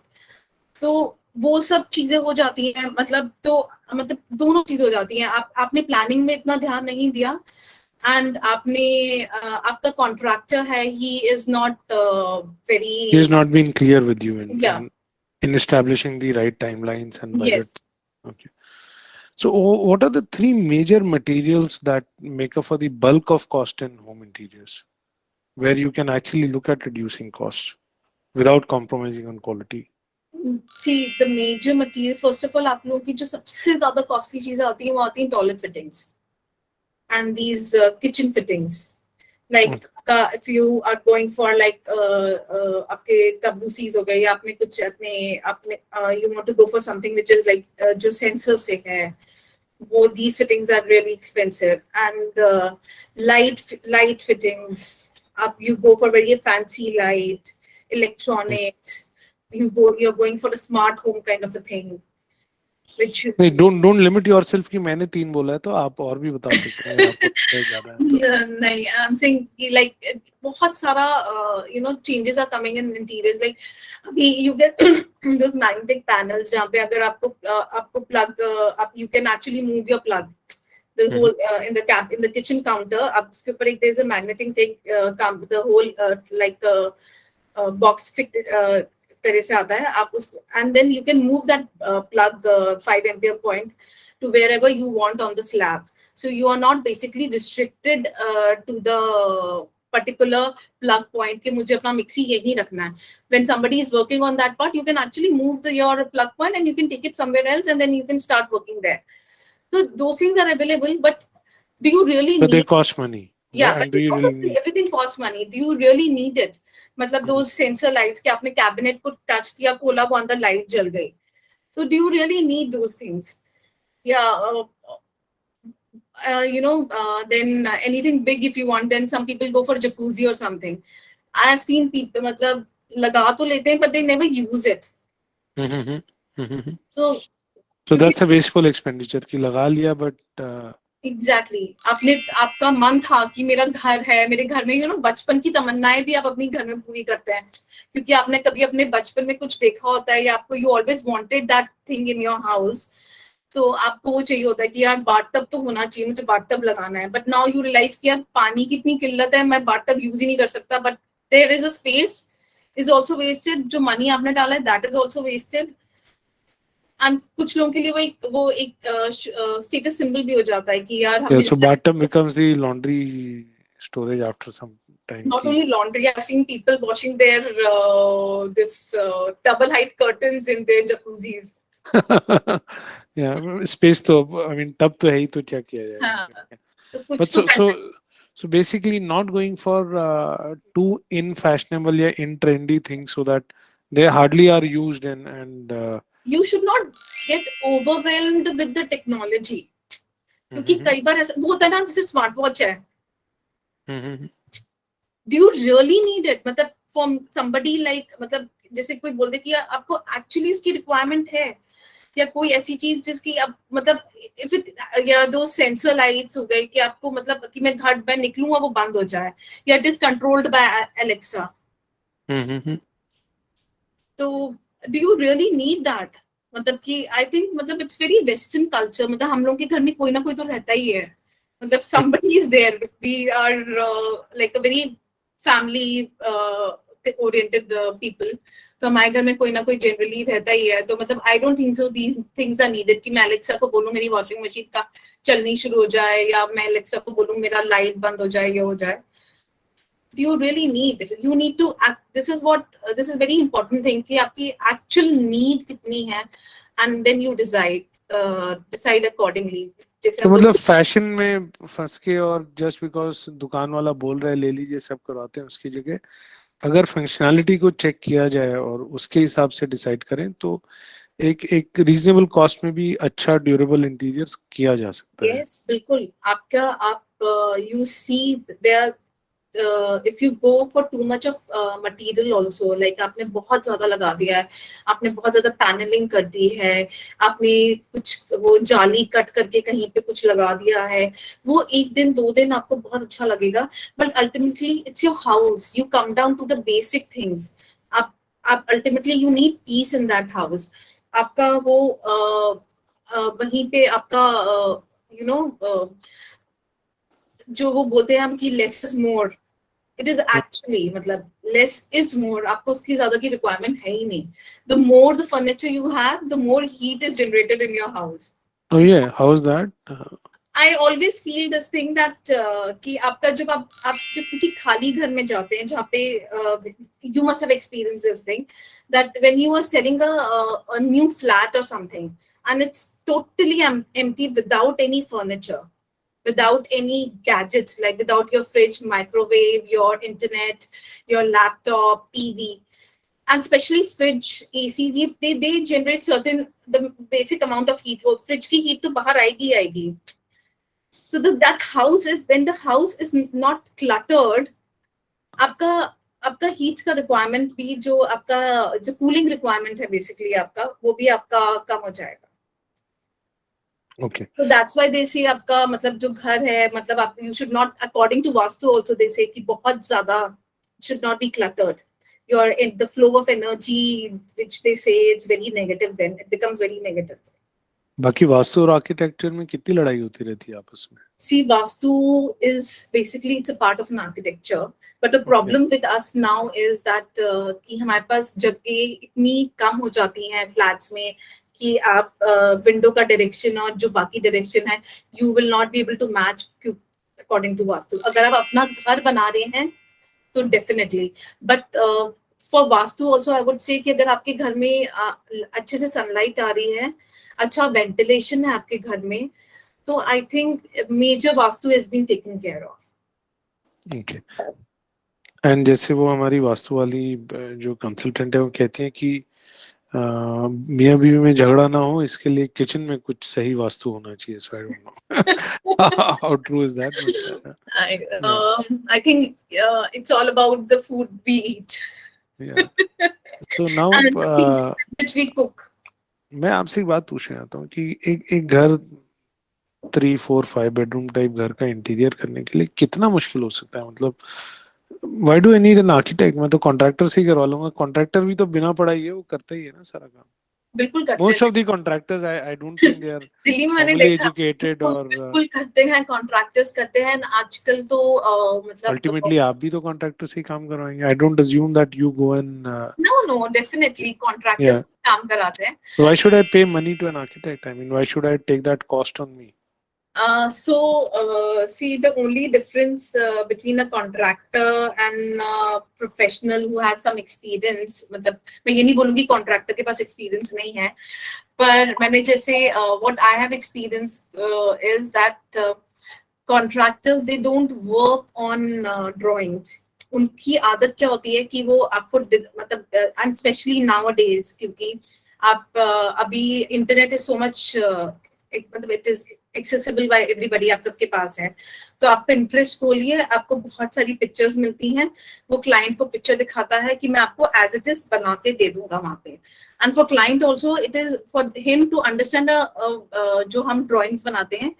[SPEAKER 2] तो वो सब चीजें हो जाती हैं, मतलब तो मतलब दोनों चीज हो जाती हैं। आपने प्लानिंग में इतना ध्यान नहीं दिया एंड आपने आपका कॉन्ट्रैक्टर है he is not
[SPEAKER 1] He has
[SPEAKER 2] very
[SPEAKER 1] not been clear with you
[SPEAKER 2] या
[SPEAKER 1] in establishing the right timelines and
[SPEAKER 2] yes.
[SPEAKER 1] budget. Okay. So, what are the three major materials that make up for the bulk of cost in home interiors, where you can actually look at reducing costs without compromising on quality?
[SPEAKER 2] See the major material first of all आप लोगों की जो सबसे ज्यादा कॉस्टली चीजें आती हैं वो आती हैं toilet fittings and these kitchen fittings. Like if you are going for like आपके WCs हो गए या आपने कुछ अपने अपने you want to go for something which is like जो सेंसर से है वो these fittings are really expensive and light fittings up you go for very fancy light electronics, you're going for a smart home kind of a thing which
[SPEAKER 1] नहीं, don't limit yourself कि मैंने 3 बोला है तो आप और भी बता सकते हैं अगर आपको ज्यादा है तो।
[SPEAKER 2] नहीं, आई एम सेइंग लाइक बहुत सारा changes are coming in interiors. Like अभी you get those magnetic panels जहाँ पे अगर आपको प्लग आप you can actually move your plug the whole in the cap in the kitchen counter up उसके ऊपर एक there's a magnetic thing the whole like box fit तरह से आता है आप उसको and then you can move that plug 5 ampere point to wherever you want on the slab, so you are not basically restricted to the particular plug point कि मुझे अपना मिक्सी यही रखना है. When somebody is working on that part, you can actually move your plug point and you can take it somewhere else and then you can start working there. So those things are available, but do you really
[SPEAKER 1] But
[SPEAKER 2] need?
[SPEAKER 1] they cost money.
[SPEAKER 2] Yeah,
[SPEAKER 1] And
[SPEAKER 2] but
[SPEAKER 1] do you really
[SPEAKER 2] obviously
[SPEAKER 1] need?
[SPEAKER 2] everything costs money. Do you really need it? मतलब those sensor lights कि आपने कैबिनेट को टच किया खोला वो अंदर लाइट जल गई. So do you really need those things? Yeah, then anything big if you want, then some people go for jacuzzi or something. I have seen people मतलब लगा तो लेते हैं but they never use it. So
[SPEAKER 1] that's a wasteful expenditure कि लगा लिया but
[SPEAKER 2] एग्जैक्टली आपका मन था कि मेरा घर है, मेरे घर में बचपन की तमन्नाएं भी आप अपने घर में पूरी करते हैं क्योंकि आपने कभी अपने बचपन में कुछ देखा होता है या आपको you always wanted that thing in your house, तो आपको वो चाहिए होता है कि यार बाथटब तो होना चाहिए, मुझे बाथटब लगाना है. बट नाउ यू रियलाइज कि यार पानी की इतनी किल्लत है, मैं बाथटब यूज ही नहीं कर सकता. But there is a space is also wasted, जो मनी आपने डाला है that is also wasted. And कुछ लोगों के लिए वो एक स्टेटस सिंबल भी हो जाता है कि यार
[SPEAKER 1] yeah, so bathtub becomes the laundry storage after some time.
[SPEAKER 2] not only laundry, I've seen people washing their this double height curtains in their jacuzzis.
[SPEAKER 1] Yeah, space तो I mean तब तो है ही तो क्या किया जाएगा.
[SPEAKER 2] हाँ, तो
[SPEAKER 1] But
[SPEAKER 2] कुछ तो
[SPEAKER 1] so So basically not going for too in fashionable या in trendy things so that they hardly are used and
[SPEAKER 2] You should not get overwhelmed with the technology. क्योंकि कई बार ऐसा वो होता है ना, जैसे स्मार्ट वॉच है, do you really need it? मतलब for somebody like, मतलब जैसे कोई बोल दे कि आपको एक्चुअली इसकी रिक्वायरमेंट है, या कोई ऐसी चीज जिसकी आप मतलब इफ इट, या दो सेंसर लाइट्स हो गए कि आपको मतलब कि मैं घर में निकलूंगा वो बंद हो जाए, या it is controlled by Alexa, तो do you really need that? मतलब कि आई थिंक मतलब इट्स वेरी वेस्टर्न कल्चर, मतलब हम लोग के घर में कोई ना कोई तो रहता ही है, मतलब somebody is there. We are like a very family oriented people. तो हमारे घर में कोई ना कोई जनरली रहता ही है, तो मतलब I don't think so these things are needed कि मैं एलेक्सा को बोलूं मेरी वॉशिंग मशीन का चलनी शुरू हो जाए, या मैं एलेक्सा को बोलूं मेरा लाइट बंद हो जाए, ये हो जाए. You really need, you need to act, this is what this is very important thing कि आपकी actual need कितनी है, and then you decide accordingly.
[SPEAKER 1] तो मतलब फैशन में फंस के और जस्ट बिकॉज दुकान वाला बोल रहा है ले लीजिए सब करवाते हैं, उसकी जगह अगर फंक्शनैलिटी को चेक किया जाए और उसके हिसाब से डिसाइड करें तो एक रीजनेबल कॉस्ट में भी अच्छा ड्यूरेबल इंटीरियर्स किया जा सकता है.
[SPEAKER 2] Yes, बिल्कुल. आपका आप you see there if you go for too much of material also, like आपने बहुत ज्यादा लगा दिया है, आपने बहुत ज्यादा पैनलिंग कर दी है, आपने कुछ वो जाली कट करके कहीं पे कुछ लगा दिया है, वो एक दिन दो दिन आपको बहुत अच्छा लगेगा, but ultimately it's your house. You come down to the basic things. आप ultimately you need peace in that house. आपका वो वहीं पे आपका यू नो जो वो बोलते हैं हम कि less is more, it is actually मतलब लेस इज मोर. आपको उसकी ज्यादा की रिक्वायरमेंट है ही नहीं. The more the furniture you have, the more heat is generated in your house.
[SPEAKER 1] Oh yeah, how's that?
[SPEAKER 2] I always feel this thing that कि आपका जब आप जब किसी खाली घर में जाते हैं जहाँ पे you must have experience this thing that when you are selling a new flat और something and it's totally empty without any furniture, without any gadgets, like without your fridge, microwave, your internet, your laptop, TV, and especially fridge, AC, they generate certain the basic amount of heat. वो fridge की heat तो बाहर आएगी आएगी. So that house is, when the house is not cluttered, आपका heat का requirement भी जो आपका जो cooling requirement है basically आपका वो भी आपका कम हो जाएगा.
[SPEAKER 1] Okay.
[SPEAKER 2] So that's why they say आपका मतलब जो घर है मतलब आप you should not, according to Vastu also they say कि बहुत ज़्यादा should not be cluttered. Your the flow of energy which they say it's very negative, then it becomes very negative.
[SPEAKER 1] बाकी वास्तु और आर्किटेक्चर में कितनी लड़ाई होती रहती है आपस में?
[SPEAKER 2] See, Vastu is basically it's a part of an architecture, but the problem with us now is that कि हमारे पास जगह इतनी कम हो जाती हैं फ्लैट्स में कि आप विंडो का डायरेक्शन और जो बाकी डायरेक्शन है you will not be able to match according to Vastu. अगर आप अपना घर बना रहे हैं तो definitely, but for Vastu also I would say कि अगर आपके घर में अच्छे से सनलाइट आ रही है, अच्छा वेंटिलेशन है आपके घर में, तो I think major Vastu has been taken care of.
[SPEAKER 1] Okay. And जैसे वो हमारी वास्तु वाली जो कंसल्टेंट है वो कहती है कि मियां बीवी में झगड़ा ना हो इसके लिए किचन में कुछ सही वास्तु होना चाहिए. So I don't know how true is that.
[SPEAKER 2] I think it's all about the food we eat.
[SPEAKER 1] Yeah. So now
[SPEAKER 2] And the things which we cook.
[SPEAKER 1] मैं आपसे एक बात पूछना चाहता हूँ कि एक घर 3, 4, 5 बेडरूम टाइप घर का इंटीरियर करने के लिए कितना मुश्किल हो सकता है? मतलब why do I need an architect? मैं तो कॉन्ट्रैक्टर से ही करवा लूंगा. कॉन्ट्रैक्टर भी तो बिना पढ़ाई है वो करता ही है ना सारा काम.
[SPEAKER 2] बिल्कुल करते
[SPEAKER 1] मोस्ट
[SPEAKER 2] हैं.
[SPEAKER 1] Of the contractors I don't think they are
[SPEAKER 2] Delhi में मैंने
[SPEAKER 1] फॉर्मली
[SPEAKER 2] देखा
[SPEAKER 1] एजुकेटेड और
[SPEAKER 2] बिल्कुल करते हैं, कॉन्ट्रैक्टर्स करते हैं. आजकल तो मतलब
[SPEAKER 1] अल्टीमेटली आप भी तो कॉन्ट्रैक्टर से ही काम करवाएंगे. I don't assume that you go and
[SPEAKER 2] no definitely contractors काम कराते हैं.
[SPEAKER 1] why should I pay money to an architect? I mean, why should I take that cost on me?
[SPEAKER 2] So see, the only difference between a contractor and a professional who has some experience, मतलब मैं ये नहीं बोलूँगी contractor के पास experience नहीं है, पर मैंने जैसे what I have experienced is that contractors they don't work on drawings. उनकी आदत क्या होती है कि वो आपको मतलब एंड स्पेशली नाउ डेज, क्योंकि आप अभी इंटरनेट इज सो मच, मतलब it is accessible by everybody, आप सबके पास है। तो आप पिंटरेस्ट खोलिए, आपको बहुत सारी पिक्चर्स मिलती हैं। वो क्लाइंट को पिक्चर दिखाता है कि मैं आपको एज इट इज बना के दे दूंगा वहां पे। And for client also it is for him to understand जो हम ड्राइंग्स बनाते हैं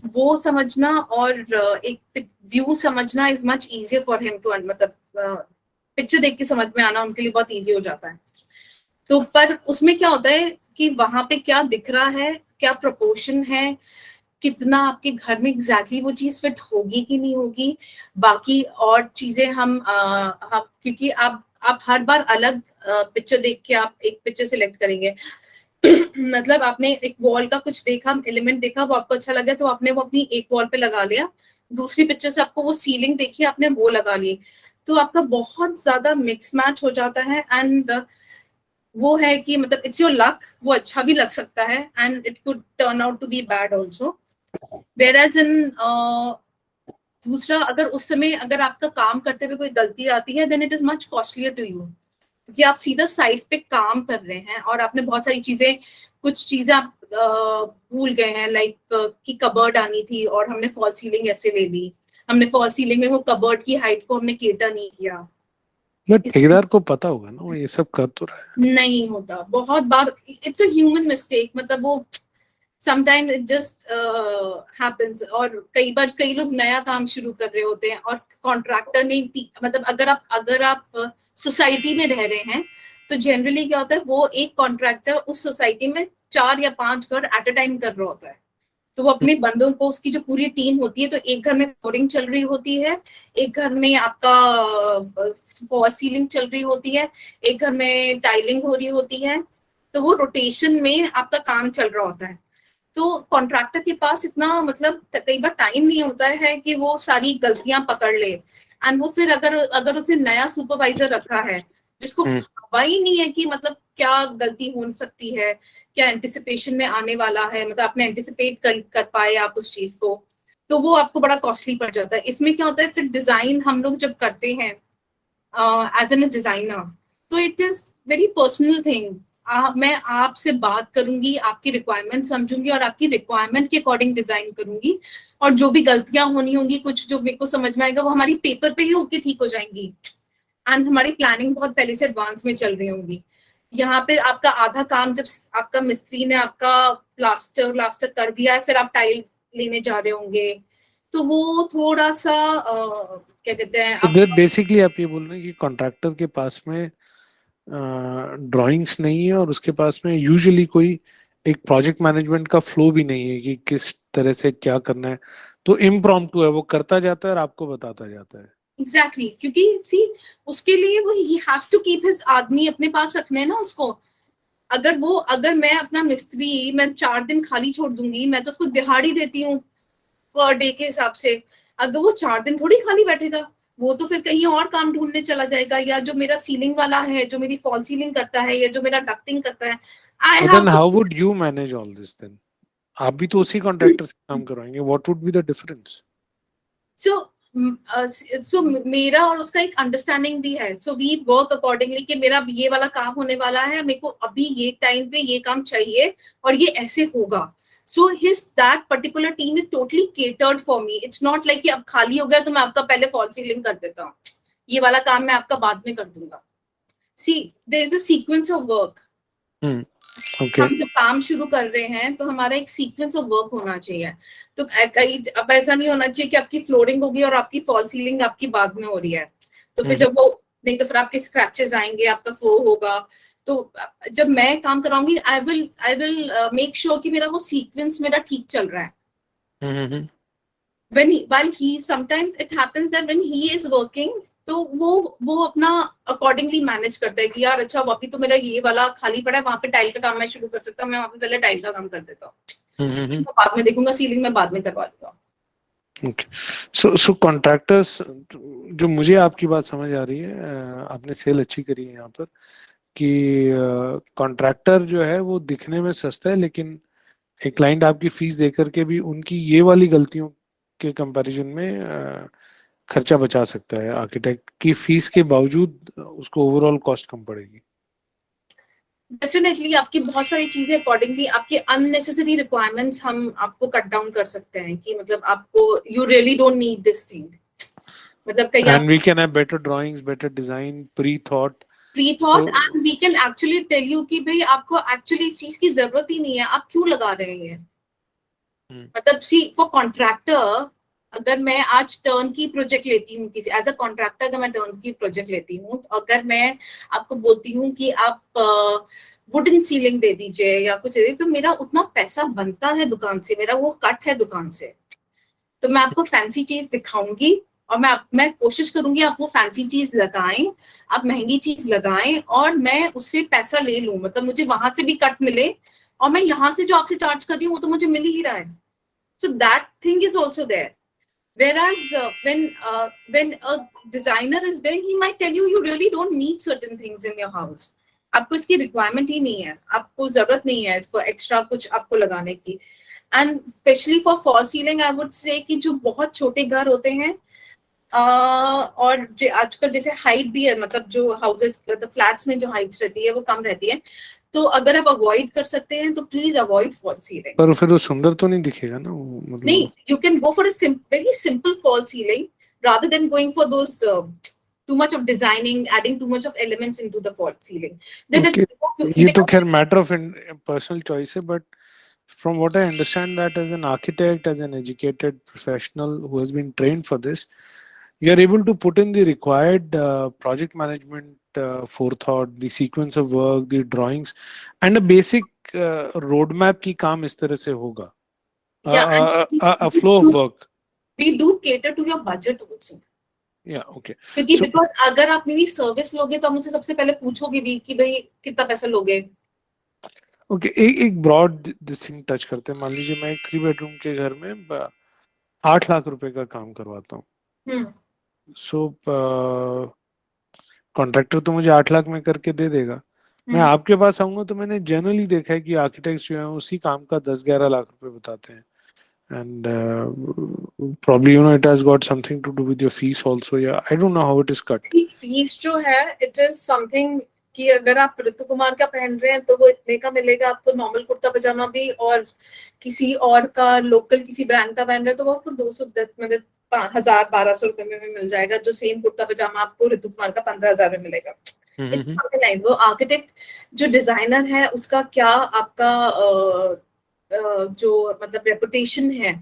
[SPEAKER 2] वो समझना, और एक व्यू समझना is much easier for him to, मतलब पिक्चर देख के समझ में आना उनके लिए बहुत इजी हो जाता है। तो पर उसमें क्या होता है कि वहां पे क्या दिख रहा है, क्या प्रोपोर्शन है, कितना आपके घर में एग्जैक्टली वो चीज फिट होगी कि नहीं होगी, बाकी और चीजें हम क्योंकि आप हर बार अलग पिक्चर देख के आप एक पिक्चर सिलेक्ट करेंगे। मतलब आपने एक वॉल का कुछ देखा, एलिमेंट देखा, वो आपको अच्छा लगा तो आपने वो अपनी एक वॉल पे लगा लिया। दूसरी पिक्चर से आपको वो सीलिंग देखी, आपने वो लगा ली। तो आपका बहुत ज्यादा मिक्स मैच हो जाता है। एंड वो है कि मतलब इट्स योर लक, वो अच्छा भी लग सकता है and it could turn out to be bad also. Whereas in दूसरा, अगर उस समय अगर आपका काम करते हुए कोई गलती आती है then it is much costlier to you, क्योंकि आप सीधा साइट पे काम कर रहे हैं और आपने बहुत सारी चीजें, कुछ चीजें आप भूल गए हैं, लाइक कि कबर्ड आनी थी और हमने फॉल सीलिंग ऐसे ले ली। हमने फॉल सीलिंग में वो कबर्ड की हाइट को हमने केटर नहीं किया।
[SPEAKER 1] बट ठेकेदार को पता होगा ना, वो ये सब कर तो रहा है।
[SPEAKER 2] नहीं होता बहुत बार, इट्स अ ह्यूमन मिस्टेक, मतलब वो समटाइम इट जस्ट हैपेंस। और कई बार कई लोग नया काम शुरू कर रहे होते हैं और कॉन्ट्रैक्टर ने, मतलब अगर आप सोसाइटी में रह रहे हैं तो जनरली क्या होता है, वो एक कॉन्ट्रैक्टर उस सोसाइटी में 4 या 5 घर एट अ टाइम कर रहा होता है। तो वो अपने बंदों को, उसकी जो पूरी टीम होती है, तो एक घर में फ्लोरिंग चल रही होती है, एक घर में आपका फॉल सीलिंग चल रही होती है, एक घर में टाइलिंग हो रही होती है। तो वो रोटेशन में आपका काम चल रहा होता है। तो कॉन्ट्रैक्टर के पास इतना, मतलब कई बार टाइम नहीं होता है कि वो सारी गलतियां पकड़ ले। एंड वो फिर अगर अगर उसने नया सुपरवाइजर रखा है जिसको हवा ही नहीं है कि मतलब क्या गलती हो सकती है, क्या एंटिसिपेशन में आने वाला है, मतलब आपने एंटिसिपेट कर पाए आप उस चीज को, तो वो आपको बड़ा कॉस्टली पड़ जाता है। इसमें क्या होता है, फिर डिजाइन हम लोग जब करते हैं एज एन डिजाइनर, तो it is very personal thing. मैं आपसे बात करूंगी, आपकी रिक्वायरमेंट समझूंगी और आपकी रिक्वायरमेंट के अकॉर्डिंग डिजाइन करूंगी। और जो भी गलतियां होनी होंगी, कुछ जो मेरे को समझ में आएगा, वो हमारी पेपर पे ही होके ठीक हो जाएंगी। एंड हमारी प्लानिंग बहुत पहले से एडवांस में चल रही होंगी। यहाँ पे आपका आधा काम, जब आपका मिस्त्री ने आपका प्लास्टर व्लास्टर कर दिया है, फिर आप टाइल लेने जा रहे होंगे, तो वो थोड़ा सा क्या कहते हैं
[SPEAKER 1] तो बेसिकली आप ये बोल रहे हैं कि कॉन्ट्रैक्टर के पास में ड्राइंग्स नहीं है और उसके पास में यूजुअली कोई एक प्रोजेक्ट मैनेजमेंट का फ्लो भी नहीं है कि किस तरह से क्या करना है। तो इम्प्रॉम्प्टू है, वो करता जाता है और आपको बताता जाता है।
[SPEAKER 2] एग्जैक्टली क्योंकि सी, उसके लिए वो ही हैज टू कीप हिज आदमी अपने पास रखने ना उसको। अगर मैं अपना मिस्त्री मैं 4 दिन खाली छोड़ दूंगी, मैं तो उसको दिहाड़ी देती हूँ पर डे के हिसाब से। अगर वो 4 दिन थोड़ी खाली बैठेगा, वो तो फिर कहीं और काम ढूंढने चला जाएगा। या जो मेरा सीलिंग वाला है, जो मेरी फॉल सीलिंग करता है, या जो मेरा डक्टिंग करता है, I
[SPEAKER 1] But
[SPEAKER 2] have
[SPEAKER 1] then
[SPEAKER 2] to.
[SPEAKER 1] how would you manage all this then? आप भी तो उसी कॉन्ट्रैक्टर से काम करवाएंगे, what would be the difference?
[SPEAKER 2] So मेरा और उसका एक अंडरस्टैंडिंग भी है। सो वी वर्क अकॉर्डिंगली कि मेरा ये वाला काम होने वाला है, मेरे को अभी ये टाइम पे ये काम चाहिए और ये ऐसे होगा। So his that particular team is totally catered for me. It's not like कि अब खाली हो गया तो मैं आपका पहले फॉल सीलिंग कर देता हूँ, ये वाला काम मैं आपका बाद में कर दूंगा। See, there is a sequence of work.
[SPEAKER 1] Okay.
[SPEAKER 2] हम जब काम शुरू कर रहे हैं तो हमारा एक सीक्वेंस ऑफ वर्क होना चाहिए। तो कई अब ऐसा नहीं होना चाहिए कि आपकी फ्लोरिंग होगी और आपकी फॉल सीलिंग आपकी बाद में हो रही है, तो फिर जब वो, नहीं तो फिर आपके स्क्रैचेस आएंगे, आपका फ्लो होगा। तो जब मैं काम कराऊंगी, आई विल मेक श्योर कि मेरा वो सीक्वेंस मेरा ठीक चल रहा है। while he sometimes it happens that when he is working, तो वो अपना अकॉर्डिंगली मैनेज करता है कि यार अच्छा, अभी तो मेरा ये वाला खाली पड़ा है, वहां पे टाइल का काम मैं शुरू कर सकता हूँ, मैं वहां पे पहले टाइल का काम कर देता हूँ, सीलिंग को बाद में देखूंगा, सीलिंग में बाद में करवा लूंगा।
[SPEAKER 1] ओके। सो कॉन्ट्रैक्टर्स, जो मुझे आपकी बात समझ आ रही है, आपने सेल अच्छी करी है यहाँ पर, कि कॉन्ट्रैक्टर जो है वो दिखने में सस्ता है, लेकिन एक क्लाइंट आपकी फीस दे करके भी उनकी ये वाली गलतियों के कंपैरिजन में खर्चा बचा सकता है। आर्किटेक्ट की फीस के बावजूद उसको ओवरऑल कॉस्ट कम पड़ेगी।
[SPEAKER 2] डेफिनेटली आपकी बहुत सारी चीजें अकॉर्डिंगली आपकी अननेसेसरी रिक्वायरमेंट्स हम आपको कट डाउन कर सकते हैं कि मतलब आपको you really don't need this thing, मतलब कहीं
[SPEAKER 1] and we can have better drawings, better design, pre thought
[SPEAKER 2] and we can actually tell you कि भाई आपको एक्चुअली इस चीज की जरूरत ही नहीं है, आप क्यों लगा रहे हैं। मतलब सी फॉर कॉन्ट्रैक्टर, अगर मैं आज टर्न की प्रोजेक्ट लेती हूँ किसी एज अ कॉन्ट्रैक्टर, अगर मैं टर्न की प्रोजेक्ट लेती हूँ, तो अगर मैं आपको बोलती हूँ कि आप वुडन सीलिंग दे दीजिए या कुछ दे दीजिए, तो मेरा उतना पैसा बनता है दुकान से, मेरा वो कट है दुकान से, तो मैं आपको फैंसी चीज दिखाऊंगी और मैं कोशिश करूंगी आप वो फैंसी चीज लगाएं, आप महंगी चीज लगाएं और मैं उससे पैसा ले लूं, मतलब मुझे वहां से भी कट मिले और मैं यहाँ से जो आपसे चार्ज कर रही हूँ वो तो मुझे मिल ही रहा है। So that thing is also there. Whereas when a designer is there, he might tell you you really don't need certain things in your house. आपको इसकी रिक्वायरमेंट ही नहीं है, आपको जरूरत नहीं है इसको एक्स्ट्रा कुछ आपको लगाने की। And specially for fall ceiling I would say कि जो बहुत छोटे घर होते हैं और जो आजकल जैसे हाइट भी है, मतलब जो हाउसेस मतलब फ्लैट्स में जो हाइट रहती है वो कम रहती है, तो अगर आप अवॉइड कर सकते हैं तो प्लीज अवॉइड फॉल सीलिंग।
[SPEAKER 1] पर फिर वो सुंदर तो नहीं दिखेगा ना वो,
[SPEAKER 2] नहीं,
[SPEAKER 1] मतलब
[SPEAKER 2] you can go for a very simple fall ceiling rather than going for those too much of designing, adding too much of elements into the fall ceiling. Then
[SPEAKER 1] okay. ये तो खैर मैटर ऑफ पर्सनल चॉइस है, but from what I understand that as an architect, as an educated professional who has been trained for this, you are able to put in the required project management forethought, the sequence of work, the drawings, and a basic roadmap की काम इस तरह से होगा,
[SPEAKER 2] yeah,
[SPEAKER 1] a flow of work.
[SPEAKER 2] we do cater to your budget also.
[SPEAKER 1] Yeah, okay.
[SPEAKER 2] क्योंकि
[SPEAKER 1] So,
[SPEAKER 2] बिकॉज अगर आप मेरी सर्विस लोगे तो आप मुझसे सबसे पहले पूछोगे भी कि भाई कितना पैसा लोगे।
[SPEAKER 1] okay, एक ब्रॉड दिस थिंग टच करते हैं। मान लीजिए मैं एक 3 बेडरूम के घर में 8 लाख रुपए का काम करवाता हूँ। सो कॉन्ट्रैक्टर तो मुझे 8 लाख में करके दे देगा। मैं आपके पास आऊंगा तो मैंने जनरली देखा है कि आर्किटेक्ट्स जो हैं उसी काम का 10-11 लाख रुपए बताते हैं। And probably it has got something to do with your fees also. Yeah, I don't know how it is cut.
[SPEAKER 2] Fees जो है इट इज समथिंग कि अगर आप ऋतु कुमार का पहन रहे हैं तो वो इतने का मिलेगा आपको, नॉर्मल कुर्ता पजामा भी, और किसी और का लोकल किसी ब्रांड का पहन रहे हैं तो वो आपको 210 मतलब 1000-1200 रुपए में भी मिल जाएगा, जो सेम कुर्ता पजामा आपको ऋतु कुमार का 15,000 में मिलेगा। वो आर्किटेक्ट जो डिजाइनर है उसका क्या आपका जो मतलब रेपुटेशन है,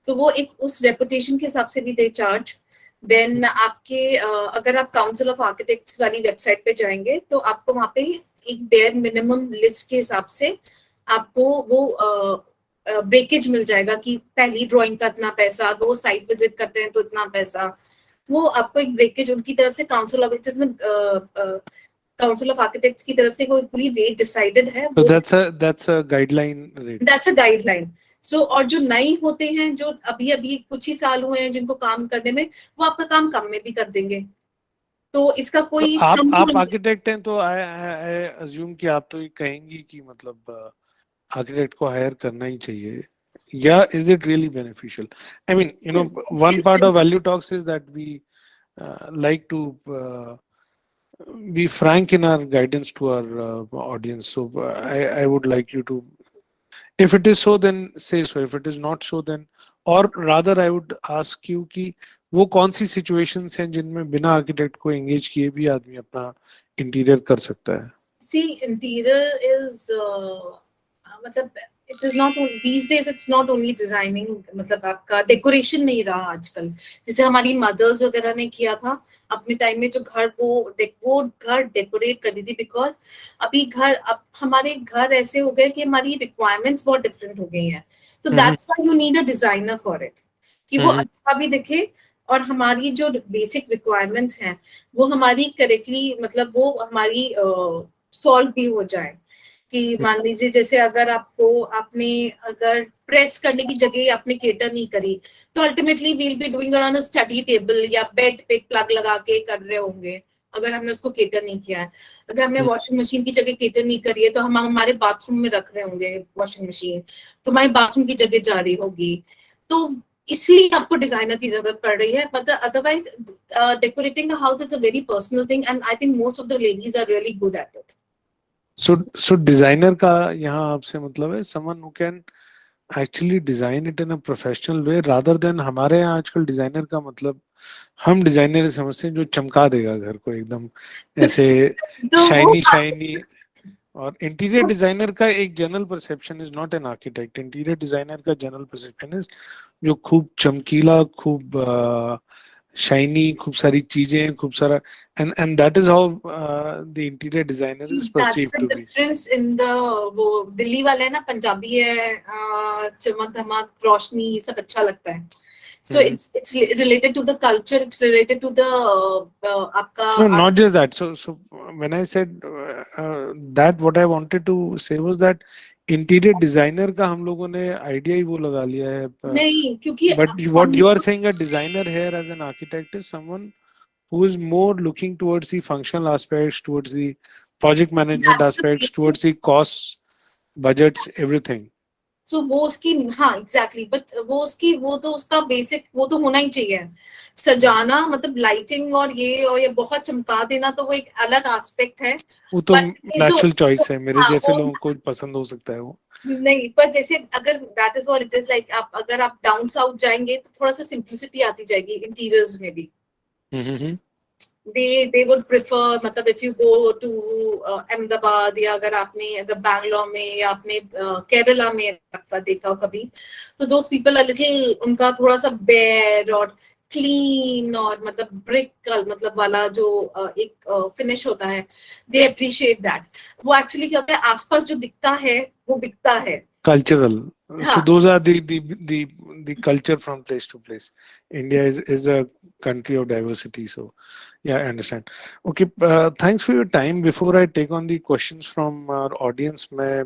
[SPEAKER 2] तो वो एक उस रेपुटेशन के हिसाब से भी दे चार्ज। देन आपके अगर आप काउंसिल ऑफ आर्किटेक्ट्स वाली वेबसाइट पे जाएंगे तो आपको वहां पे एक बेयर मिनिमम लिस्ट के हिसाब से आपको वो ब्रेकेज मिल जाएगा कि पहली ड्राइंग का इतना पैसा, अगर वो साइट विजिट करते हैं तो इतना पैसा, वो आपको एक ब्रेकेज उनकी तरफ से काउंसिल ऑफ आर्किटेक्ट्स की तरफ से कोई पूरी रेट डिसाइडेड है।
[SPEAKER 1] So that's a guideline rate.
[SPEAKER 2] That's a guideline. So और जो नए होते हैं जो अभी अभी कुछ ही साल हुए हैं जिनको काम करने में, वो आपका काम कम में भी कर देंगे, तो इसका कोई
[SPEAKER 1] तो आप आर्किटेक्ट हैं तो आई अज्यूम कि आप तो ये कहेंगी कि मतलब आर्किटेक्ट को हायर करना ही चाहिए, या is it really beneficial? I mean one part of value talks is that we like to be frank in our guidance to our audience. So I would like you to, if it is so then say so, if it is not so then, or rather I would ask you कि वो कौन सी situations हैं जिनमें बिना आर्किटेक्ट को एंगेज किए भी आदमी अपना इंटीरियर कर सकता है?
[SPEAKER 2] See, interior is मतलब it is not these days, it's not only designing, मतलब आपका डेकोरेशन नहीं रहा आजकल, जैसे हमारी मदर्स वगैरह ने किया था अपने टाइम में, जो घर वो घर डेकोरेट कर दी थी, बिकॉज अभी घर अब हमारे घर ऐसे हो गए कि हमारी रिक्वायरमेंट्स बहुत डिफरेंट हो गई हैं, तो that's why you need a designer for it, कि वो अच्छा भी दिखे और हमारी जो बेसिक रिक्वायरमेंट्स हैं वो हमारी करेक्टली मतलब वो हमारी सॉल्व भी हो जाए। कि मान लीजिए जैसे अगर आपने अगर प्रेस करने की जगह आपने केटर नहीं करी, तो ultimately we'll be doing on a study table या बेड पे प्लग लगा के कर रहे होंगे, अगर हमने उसको केटर नहीं किया है। अगर हमने वॉशिंग मशीन की जगह केटर नहीं करी है तो हम हमारे बाथरूम में रख रहे होंगे वॉशिंग मशीन, तो हमारी बाथरूम की जगह जा रही होगी। तो इसलिए आपको डिजाइनर की जरूरत पड़ रही है, but otherwise decorating a house is a very personal thing and I think most of the ladies are really good at it.
[SPEAKER 1] So designer का यहाँ आपसे मतलब है someone who can actually design it in a professional way rather than हमारे यहाँ आजकल डिजाइनर का मतलब हम डिजाइनर समझते हैं जो चमका देगा घर को एकदम ऐसे
[SPEAKER 2] तो वो
[SPEAKER 1] शाइनी शाइनी। और इंटीरियर डिजाइनर का एक general perception is not an architect, interior designer का जनरल परसेप्शन इज जो खूब चमकीला, खूब शाइनी, खूब सारी चीजें, खूब सारा, and that is how the interior designer is
[SPEAKER 2] that's
[SPEAKER 1] perceived
[SPEAKER 2] the
[SPEAKER 1] to be.
[SPEAKER 2] difference in the, वो दिल्ली वाले हैं ना, पंजाबी है, चमक धमक रोशनी ये सब अच्छा लगता है. So it's related to the culture, it's related to the आपका
[SPEAKER 1] No, not just that. So when I said that, what I wanted to say was that interior designer का हम लोगों ने idea ही वो लगा लिया है.
[SPEAKER 2] नहीं, क्योंकि
[SPEAKER 1] But what you are saying, a designer here as an architect is someone who is more looking towards the functional aspects, towards the project management
[SPEAKER 2] that's the
[SPEAKER 1] aspects,
[SPEAKER 2] basic.
[SPEAKER 1] towards the costs, budgets, everything.
[SPEAKER 2] So वो उसकी, हाँ एग्जैक्टली, बट वो उसकी, वो तो उसका बेसिक वो तो होना ही चाहिए. सजाना मतलब लाइटिंग और ये बहुत चमका देना तो वो एक अलग एस्पेक्ट है.
[SPEAKER 1] वो तो
[SPEAKER 2] बट ये जो,
[SPEAKER 1] नेचुरल चॉइस है, मेरे
[SPEAKER 2] हाँ
[SPEAKER 1] जैसे
[SPEAKER 2] वो,
[SPEAKER 1] लोगों को पसंद हो सकता है वो।
[SPEAKER 2] नहीं, पर जैसे अगर that is what it is like, आप अगर आप डाउन साउथ जाएंगे तो थोड़ा सा सिंप्लिसिटी आती जाएगी इंटीरियर्स में भी.
[SPEAKER 1] हम्म।
[SPEAKER 2] they would prefer, मतलब if you go to Ahmedabad, या अगर बैंगलोर में या आपने केरला में आपका देखा हो कभी, तो those people are little, उनका थोड़ा सा bare और क्लीन और मतलब ब्रिक का मतलब वाला जो एक फिनिश होता है, they appreciate that. वो एक्चुअली क्या होता है, आसपास जो दिखता है वो बिकता है.
[SPEAKER 1] Cultural. So
[SPEAKER 2] हाँ.
[SPEAKER 1] those are the culture from place to place. India is a country of diversity. So yeah, I understand. Okay, thanks for your time. Before I take on the questions from our audience, मैं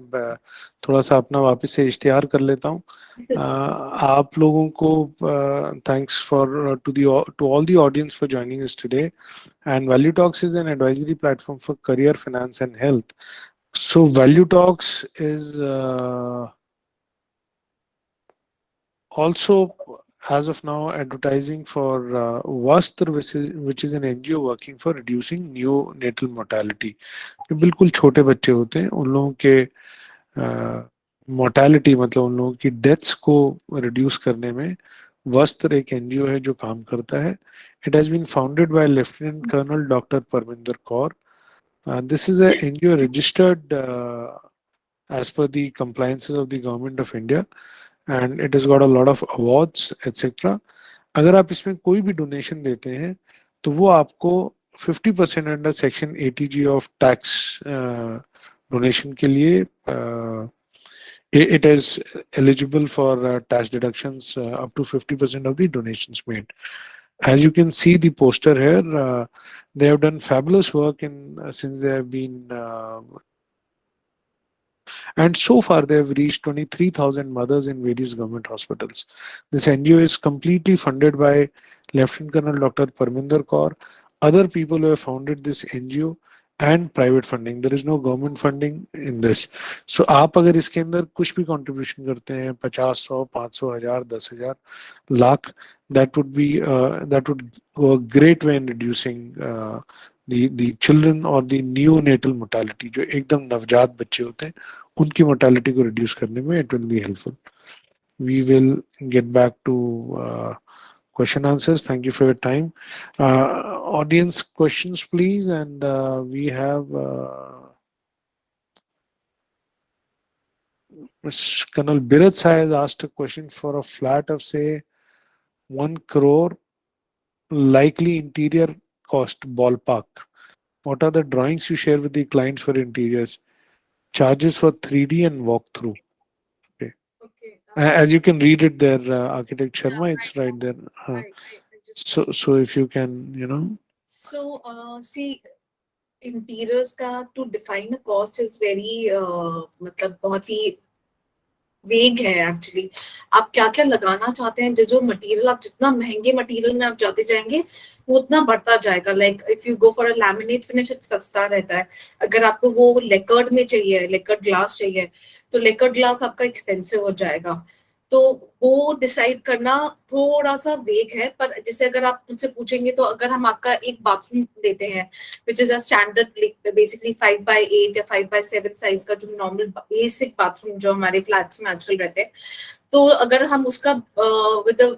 [SPEAKER 1] थोड़ा सा अपना वापस से इश्तिहार कर लेता हूँ. आप लोगों को thanks for to all the audience for joining us today. And Value Talks is an advisory platform for career, finance, and health. So Value Talks is also, as of now, advertising for Vastr, which is an NGO working for reducing neonatal mortality. जो बिल्कुल छोटे बच्चे होते हैं उन लोगों के मोर्टेलिटी, मतलब उन लोगों की डेथ्स को रिड्यूस करने में वस्त्र एक एनजीओ है जो काम करता है. It has been founded by lieutenant colonel doctor Parminder Kaur. This is an NGO registered as per the compliances of the government of India, and it has got a lot of awards, etc. अगर आप इसमें कोई भी डोनेशन देते हैं तो वो आपको 50% under section 80G of tax donation के लिए it is eligible for tax deductions up to 50% of the donations made. As you can see the poster here, they have done fabulous work in since they have been and so far they have reached 23,000 mothers in various government hospitals. This NGO is completely funded by Lieutenant Colonel Dr. Parminder Kaur, other people who have founded this NGO, and private funding. There is no government funding in this. So आप अगर इसके अंदर कुछ भी contribution करते हैं 50, 100, 500, 1000, 10,000, lakh, that would go a great way in reducing the children or the neonatal mortality. जो एकदम नवजात बच्चे होते हैं उनकी mortality को reduce करने में it will be helpful. We will get back to question answers. Thank you for your time. Audience questions, please. And we have Ms. Colonel Birat Sai has asked a question for a flat of say 1 crore, likely interior cost ballpark. What are the drawings you share with the clients for interiors? Charges for 3D and walkthrough. Okay.
[SPEAKER 2] Okay.
[SPEAKER 1] As you can read it there, Architect Sharma, it's
[SPEAKER 2] I
[SPEAKER 1] right there.
[SPEAKER 2] I just,
[SPEAKER 1] So if you can, you know.
[SPEAKER 2] so see, interiors का to define a cost is very, मतलब बहुत ही वेग है एक्चुअली. आप क्या क्या लगाना चाहते हैं, जो मटेरियल, आप जितना महंगे मटेरियल में आप जाते जाएंगे वो उतना बढ़ता जाएगा. Like if you go for a laminate finish सस्ता रहता है. अगर आपको वो लेकर्ड में चाहिए, लेकर्ड ग्लास चाहिए, तो लेकर्ड ग्लास आपका एक्सपेंसिव हो जाएगा. तो वो डिसाइड करना थोड़ा सा वेग है, पर जैसे अगर आप मुझसे पूछेंगे तो अगर हम आपका एक बाथरूम लेते हैं which is a standard basically 5x8 या 5x7 साइज का जो नॉर्मल बेसिक बाथरूम जो हमारे फ्लैट्स में आजकल रहते हैं, तो अगर हम उसका विद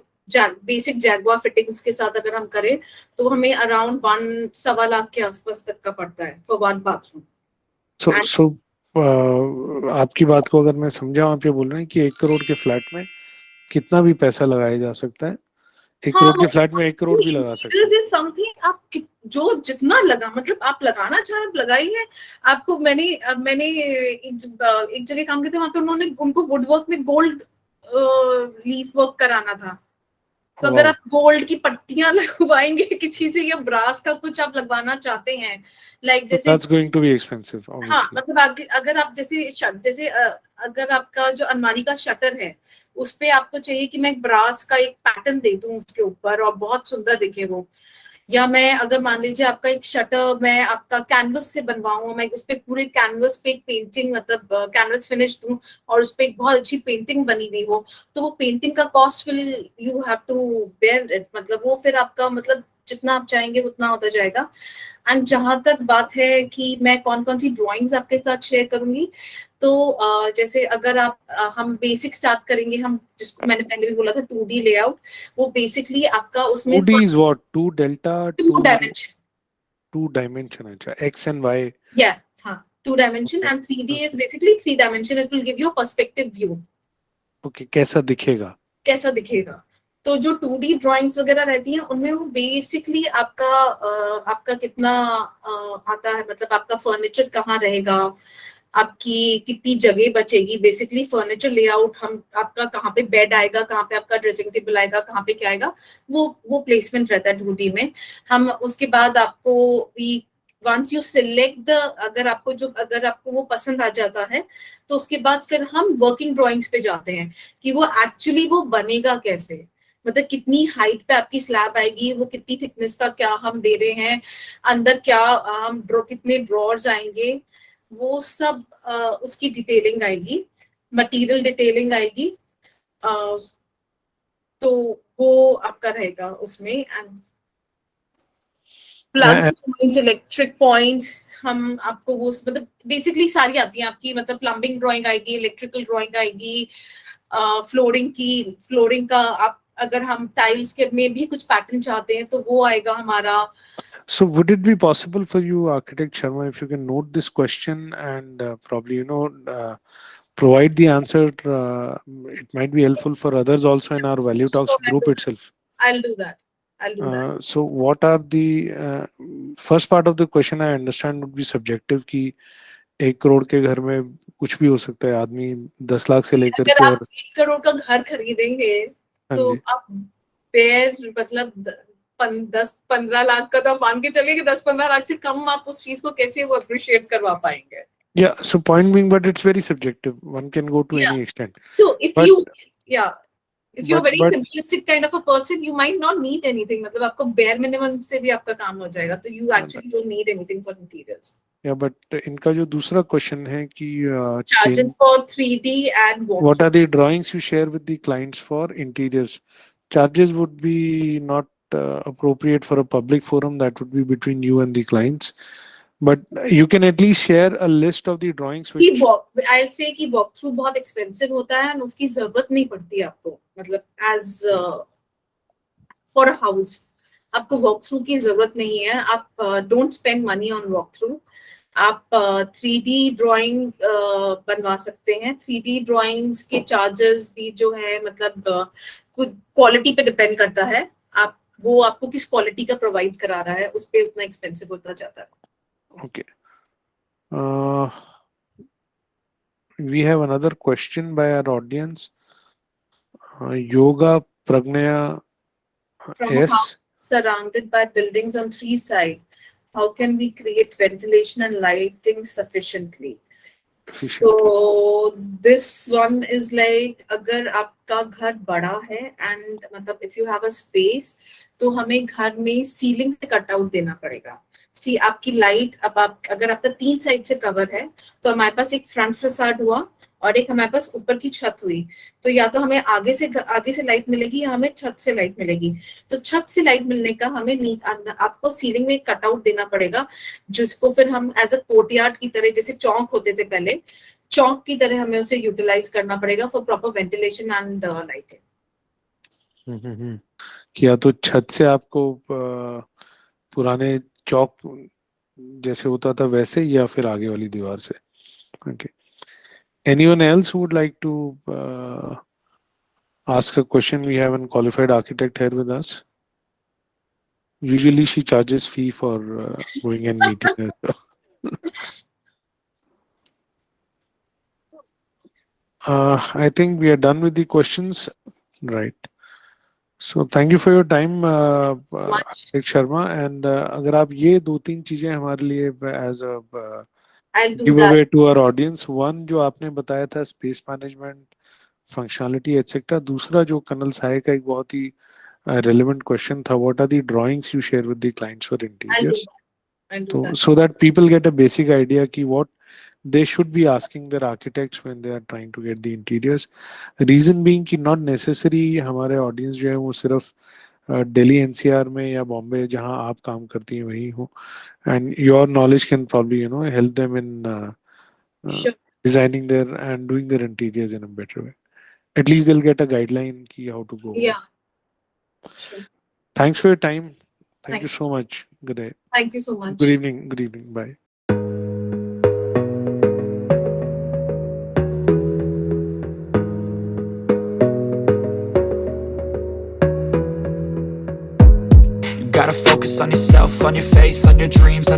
[SPEAKER 2] बेसिक जैगुआर फिटिंग्स के साथ अगर हम करें तो हमें अराउंड 1.25 लाख के आसपास तक का पड़ता है फॉर वन बाथरूम।
[SPEAKER 1] सो आपकी बात को अगर मैं समझा, आप ये बोल रहे हैं कि 1 करोड़ के फ्लैट में कितना भी पैसा लगाया जा सकता है, 1 करोड़
[SPEAKER 2] हाँ,
[SPEAKER 1] के फ्लैट में 1 करोड़ भी लगा सकते हैं।
[SPEAKER 2] इज समथिंग आप जो जितना लगा मतलब आप लगाना चाहे आप लगाइए। आपको मैंने एक जगह काम किया था, वहां पे उन्होंने उनको वुड वर्क में गोल्ड लीफ वर्क कराना था। तो अगर
[SPEAKER 1] वाह,
[SPEAKER 2] आप गोल्ड की पट्टियां लगवाएंगे किसी से या ब्रास का कुछ आप लगवाना चाहते हैं, लाइक
[SPEAKER 1] तो
[SPEAKER 2] जैसे,
[SPEAKER 1] that's going to be expensive
[SPEAKER 2] हाँ
[SPEAKER 1] ऑब्वियसली।
[SPEAKER 2] मतलब अगर आप जैसे अगर आपका जो अलमारी का शटर है उस पे आपको चाहिए कि मैं एक ब्रास का एक पैटर्न दे दूं उसके ऊपर और बहुत सुंदर दिखे वो, या मैं अगर मान लीजिए आपका एक शटर मैं आपका कैनवस से बनवाऊं, मैं उस पे पूरे कैनवस पे एक पेंटिंग मतलब कैनवस फिनिश दूं और उस पे एक बहुत अच्छी पेंटिंग बनी हुई हो, तो वो पेंटिंग का cost will you have to bear it, मतलब वो फिर आपका मतलब जितना आप चाहेंगे उतना होता जाएगा। एंड जहां तक बात है कि मैं कौन कौन सी ड्राइंग्स आपके साथ शेयर करूंगी, तो जैसे अगर आप हम बेसिक स्टार्ट करेंगे, हम जिसको मैंने पहले भी बोला था 2D लेआउट, वो बेसिकली आपका उसमें
[SPEAKER 1] 2D is what? 2 delta,
[SPEAKER 2] two
[SPEAKER 1] 2
[SPEAKER 2] dimension,
[SPEAKER 1] 2 dimension, अच्छा, x and y।
[SPEAKER 2] या हाँ 2 dimension,
[SPEAKER 1] okay,
[SPEAKER 2] and 3D is
[SPEAKER 1] okay,
[SPEAKER 2] basically 3 dimension, it will give you perspective view
[SPEAKER 1] okay, कैसा दिखेगा?
[SPEAKER 2] कैसा दिखेगा। तो जो 2D ड्राइंग्स वगैरह रहती हैं उनमें वो बेसिकली आपका कितना आता है, मतलब आपका फर्नीचर कहाँ रहेगा, आपकी कितनी जगह बचेगी, बेसिकली फर्नीचर लेआउट, हम आपका कहाँ पे बेड आएगा, कहाँ पे आपका ड्रेसिंग टेबल आएगा, कहाँ पे क्या आएगा, वो प्लेसमेंट रहता है 2D में। हम उसके बाद आपको वंस यू सिलेक्ट द, अगर आपको वो पसंद आ जाता है तो उसके बाद फिर हम वर्किंग ड्राइंग्स पे जाते हैं कि वो एक्चुअली वो बनेगा कैसे, मतलब कितनी हाइट पे आपकी स्लैब आएगी, वो कितनी थिकनेस का क्या हम दे रहे हैं, अंदर क्या हम कितने ड्रॉर्स आएंगे, वो सब उसकी डिटेलिंग आएगी, मटेरियल डिटेलिंग आएगी। अ, तो वो आपका रहेगा उसमें, एंड प्लग्स
[SPEAKER 1] मैं
[SPEAKER 2] पॉइंट, इलेक्ट्रिक पॉइंट्स, हम आपको वो मतलब बेसिकली सारी आती है आपकी, मतलब प्लम्बिंग ड्राइंग आएगी, इलेक्ट्रिकल ड्राइंग आएगी, फ्लोरिंग का आप अगर हम टाइल्स के में भी कुछ पैटर्न चाहते हैं तो वो आएगा हमारा।
[SPEAKER 1] So would it be possible for you, Architect Sharma, if you can note this question and probably, provide the answer? It might be helpful for others also in our Value
[SPEAKER 2] So
[SPEAKER 1] Talks group itself.
[SPEAKER 2] I'll do that. I'll do that.
[SPEAKER 1] So what are the first part of the question I understand would be subjective कि 1 करोड़ के घर में कुछ भी हो सकता है, आदमी 10 लाख से लेकर
[SPEAKER 2] अगर
[SPEAKER 1] के
[SPEAKER 2] आप
[SPEAKER 1] और
[SPEAKER 2] 1 करोड़ का घर खरीदेंगे
[SPEAKER 1] हाँ
[SPEAKER 2] तो
[SPEAKER 1] जी।
[SPEAKER 2] आप बेर मतलब 10-15 लाख का तो आप मान के चलिए कि 10-15 लाख से कम आप उस चीज को कैसे वो अप्रिशिएट करवा पाएंगे।
[SPEAKER 1] Yeah, so point being, but it's very subjective. One can go to
[SPEAKER 2] Yeah.
[SPEAKER 1] any extent.
[SPEAKER 2] So if
[SPEAKER 1] But
[SPEAKER 2] you, yeah, if you're a very
[SPEAKER 1] but
[SPEAKER 2] simplistic kind of a person, you might not need anything. मतलब आपको bare minimum से भी आपका काम हो जाएगा, तो you actually don't need anything for materials.
[SPEAKER 1] या बट इनका जो दूसरा क्वेश्चन है कि
[SPEAKER 2] Charges for 3D and
[SPEAKER 1] what
[SPEAKER 2] walkthrough.
[SPEAKER 1] are the drawings you share with the clients for interiors? Charges would be not appropriate for a public forum. That would be between you and the clients. But you can at least share a list of the drawings
[SPEAKER 2] See,
[SPEAKER 1] which
[SPEAKER 2] I'll say कि वॉक थ्रू बहुत एक्सपेंसिव होता है और उसकी जरूरत नहीं पड़ती आपको, मतलब एज फॉर अ हाउस आपको वॉक थ्रू की जरूरत नहीं है, आप don't spend money on walk through. आप 3D ड्राइंग बनवा सकते हैं, 3D ड्राइंग्स के चार्जेस भी जो है मतलब कुछ क्वालिटी पे डिपेंड करता है, आप वो आपको किस क्वालिटी का प्रोवाइड करा रहा है उस पे उतना एक्सपेंसिव होता जाता है।
[SPEAKER 1] okay. Uh, we have another question by our audience. Yoga Pragnya
[SPEAKER 2] From a house
[SPEAKER 1] S.
[SPEAKER 2] surrounded by buildings on three sides, how can we create ventilation and lighting sufficiently?
[SPEAKER 1] Efficiently.
[SPEAKER 2] So this one is like अगर आपका घर बड़ा है and मतलब if you have a space, तो हमें घर में सीलिंग से कट आउट देना पड़ेगा। सी आपकी लाइट अब आप अगर आपका 3 साइड से कवर है तो हमारे पास एक फ्रंट फसाड हुआ और एक हमारे पास ऊपर की छत हुई, तो या तो हमें आगे से लाइट मिलेगी या हमें छत से लाइट मिलेगी। तो छत से लाइट मिलने का हमें आपको सीलिंग में एक कटआउट देना पड़ेगा, जिसको फिर हम एज अ कोर्टयार्ड की तरह, जैसे चौक होते थे पहले, चौक की तरह हमें उसे यूटिलाइज करना पड़ेगा for proper ventilation and lighting.
[SPEAKER 1] कि या तो छत से आपको पुराने चौक जैसे होता था वैसे, या फिर आगे वाली दीवार से। Okay, anyone else who would like to ask a question? We have a qualified architect here with us. Usually she charges fee for going and meeting us. I think we are done with the questions, right? So thank you for your time,
[SPEAKER 2] Much.
[SPEAKER 1] Architect Sharma. And अगर आप ये दो तीन चीजें हमारे लिए as a
[SPEAKER 2] I'll do
[SPEAKER 1] give
[SPEAKER 2] that.
[SPEAKER 1] away to our audience, one जो आपने बताया था स्पेस मैनेजमेंट, फंक्शनलिटी एटसेट्रा, दूसरा जो कर्नल साहे का एक बहुत ही relevant question था, what are the drawings you share with the clients for
[SPEAKER 2] I'll do
[SPEAKER 1] interiors?
[SPEAKER 2] that. I'll do
[SPEAKER 1] So
[SPEAKER 2] that.
[SPEAKER 1] so that people get a basic idea कि what they should be asking their architects when they are trying to get the interiors. Reason being कि not necessary हमारे audience जो है वो सिर्फ दिल्ली एनसीआर में या बॉम्बे जहां आप काम करती हैं वहीं हो, and your knowledge can probably help them in
[SPEAKER 2] Sure.
[SPEAKER 1] designing their and doing their interiors in a better way. At least they'll get a guideline ki how to go.
[SPEAKER 2] Yeah. Sure.
[SPEAKER 1] Thanks for your time. Thank you
[SPEAKER 2] Thank
[SPEAKER 1] so much. Good day.
[SPEAKER 2] Thank you so much.
[SPEAKER 1] Good evening. Good evening. Bye.
[SPEAKER 3] You gotta focus on yourself, on your faith, on your dreams, on